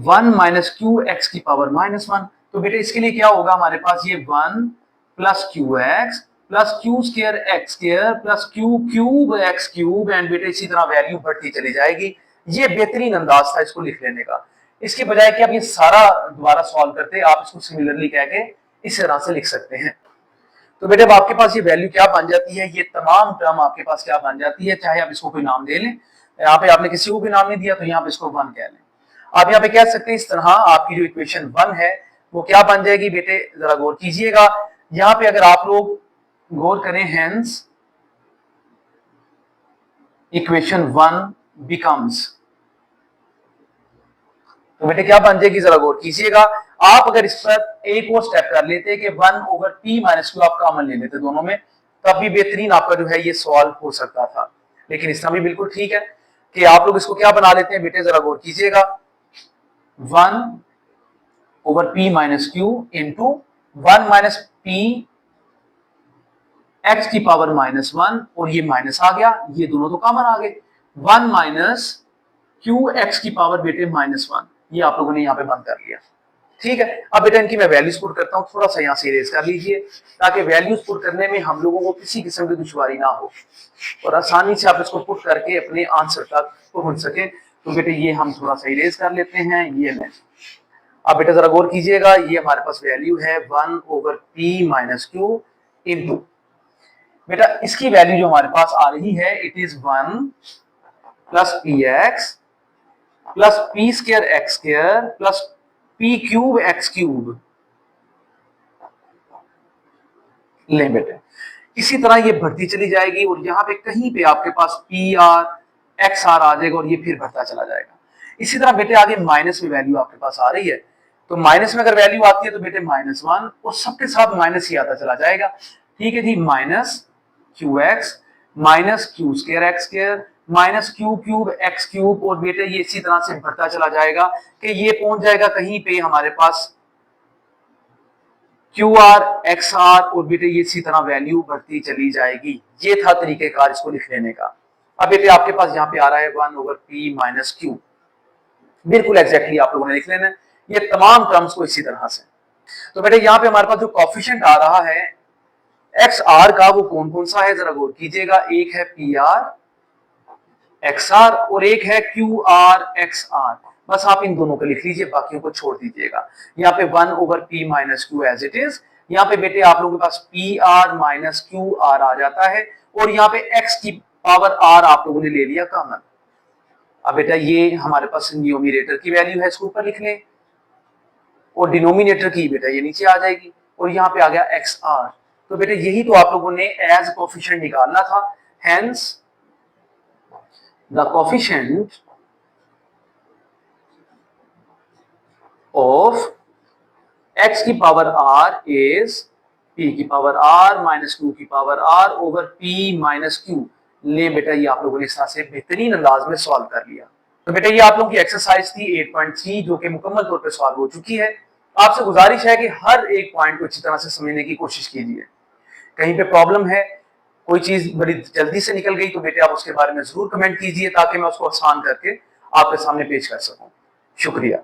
1 minus q x की पावर -1, तो बेटे इसके लिए क्या होगा हमारे पास, ये 1 plus q x plus q square x square plus क्यू³ x³ एंड बेटे इसी तरह वैल्यू बढ़ती चली जाएगी। ये बेहतरीन अंदाज था इसको लिख लेने का। इसके बजाय कि आप ये सारा दोबारा सॉल्व करते, आप इसको सिमिलरली कह के इस तरह से लिख सकते हैं। तो बेटे अब आपके पास ये वैल्यू क्या बन जाती है, ये तमाम टर्म आपके पास क्या बन जाती है, चाहे आप इसको कोई नाम दे लें, यहाँ पे आपने किसी को भी नाम नहीं दिया तो यहाँ पे इसको 1 कह लें। आप यहाँ पे कह सकते हैं इस तरह आपकी जो इक्वेशन 1 है वो क्या बन जाएगी बेटे, जरा गौर कीजिएगा। यहाँ पे अगर आप लोग गौर करें, हेंस इक्वेशन 1 बिकम्स, तो बेटे क्या बन जाएगी, जरा गौर कीजिएगा। आप अगर इस पर एक और स्टेप कर लेते कि 1/p - q आप कॉमन ले लेते दोनों में, तब भी बेहतरीन आपका जो है ये सॉल्व हो सकता था। लेकिन इसका भी बिल्कुल ठीक है कि आप लोग इसको क्या बना लेते हैं बेटे, जरा गौर कीजिएगा, 1/p - q into 1 - p x की पावर -1 और ये माइनस आ गया, ये दोनों तो कॉमन आ गए, 1 - q x की पावर बेटे -1, ये आप लोगों ने यहाँ पे बंद कर लिया। ठीक है, अब बेटा इनकी मैं वैल्यूज पुट करता हूँ, थोड़ा सा यहाँ से इरेज कर लीजिए ताकि वैल्यूज पुट करने में हम लोगों को किसी किस्म की दुश्वारी ना हो और आसानी से आप इसको पुट करके अपने आंसर तक पहुंच सके। तो बेटे ये हम थोड़ा सा इरेज कर लेते हैं, ये लें। अब बेटा जरा गौर कीजिएगा, ये हमारे पास वैल्यू है 1/p - q इंटू, बेटा इसकी वैल्यू जो हमारे पास आ रही है, it is 1 plus P x plus P square x square plus p³ x³ ले बेटे। इसी तरह ये बढ़ती चली जाएगी और यहाँ पे कहीं पे आपके पास PR XR आ जाएगा और ये फिर बढ़ता चला जाएगा। इसी तरह बेटे आगे माइनस में वैल्यू आपके पास आ रही है, तो माइनस में अगर वैल्यू आती है तो बेटे -1 और सबके साथ माइनस ही आता चला जाएगा। ठीक है जी, -qx -q² x² -q³ x³ और बेटे ये इसी तरह से बढ़ता चला जाएगा कि ये पहुंच जाएगा कहीं पे हमारे पास QR XR और बेटे ये इसी तरह वैल्यू बढ़ती चली जाएगी। ये था तरीकेकार इसको लिख लेने का। अब बेटे आपके पास यहाँ पे आ रहा है 1/p - q, बिल्कुल एग्जैक्टली आप लोगों ने लिख लेना है ये तमाम टर्म्स को इसी तरह से। तो बेटे यहाँ पे हमारे पास जो कोफिशिएंट आ रहा है XR का, वो कौन कौन सा है, जरा गौर कीजिएगा। एक है PR XR और एक है QR XR। बस आप इन दोनों को लिख लीजिए, बाकियों को छोड़ दीजिएगा। यहाँ पे 1/p - q as it is, यहाँ पे बेटे आप लोगों के पास PR - QR आ जाता है और यहाँ पे x की पावर r आप लोगों ने ले लिया कॉमन। अब बेटा ये हमारे पास न्यूमरेटर की वैल्यू है, इसको ऊपर लिख लें और डिनोमिनेटर की बेटा ये नीचे आ जाएगी और यहाँ पे आ गया XR। तो बेटे यही तो आप लोगों ने एज कोफिशिएंट निकालना था। Hence the coefficient of x की पावर r is p की पावर r minus q की power r over p minus q। ले बेटा ये आप लोगों ने इस तरह से बेहतरीन अंदाज में सॉल्व कर लिया। तो बेटा ये आप लोगों की एक्सरसाइज थी 8.3 जो कि मुकम्मल तौर पे सॉल्व हो चुकी है। आपसे गुजारिश है कि हर एक पॉइंट को अच्छी तरह से समझने की कोशिश कीजिए। कहीं पे प्रॉब्लम है, कोई चीज बड़ी जल्दी से निकल गई, तो बेटे आप उसके बारे में जरूर कमेंट कीजिए ताकि मैं उसको आसान करके आपके सामने पेश कर सकूं। शुक्रिया।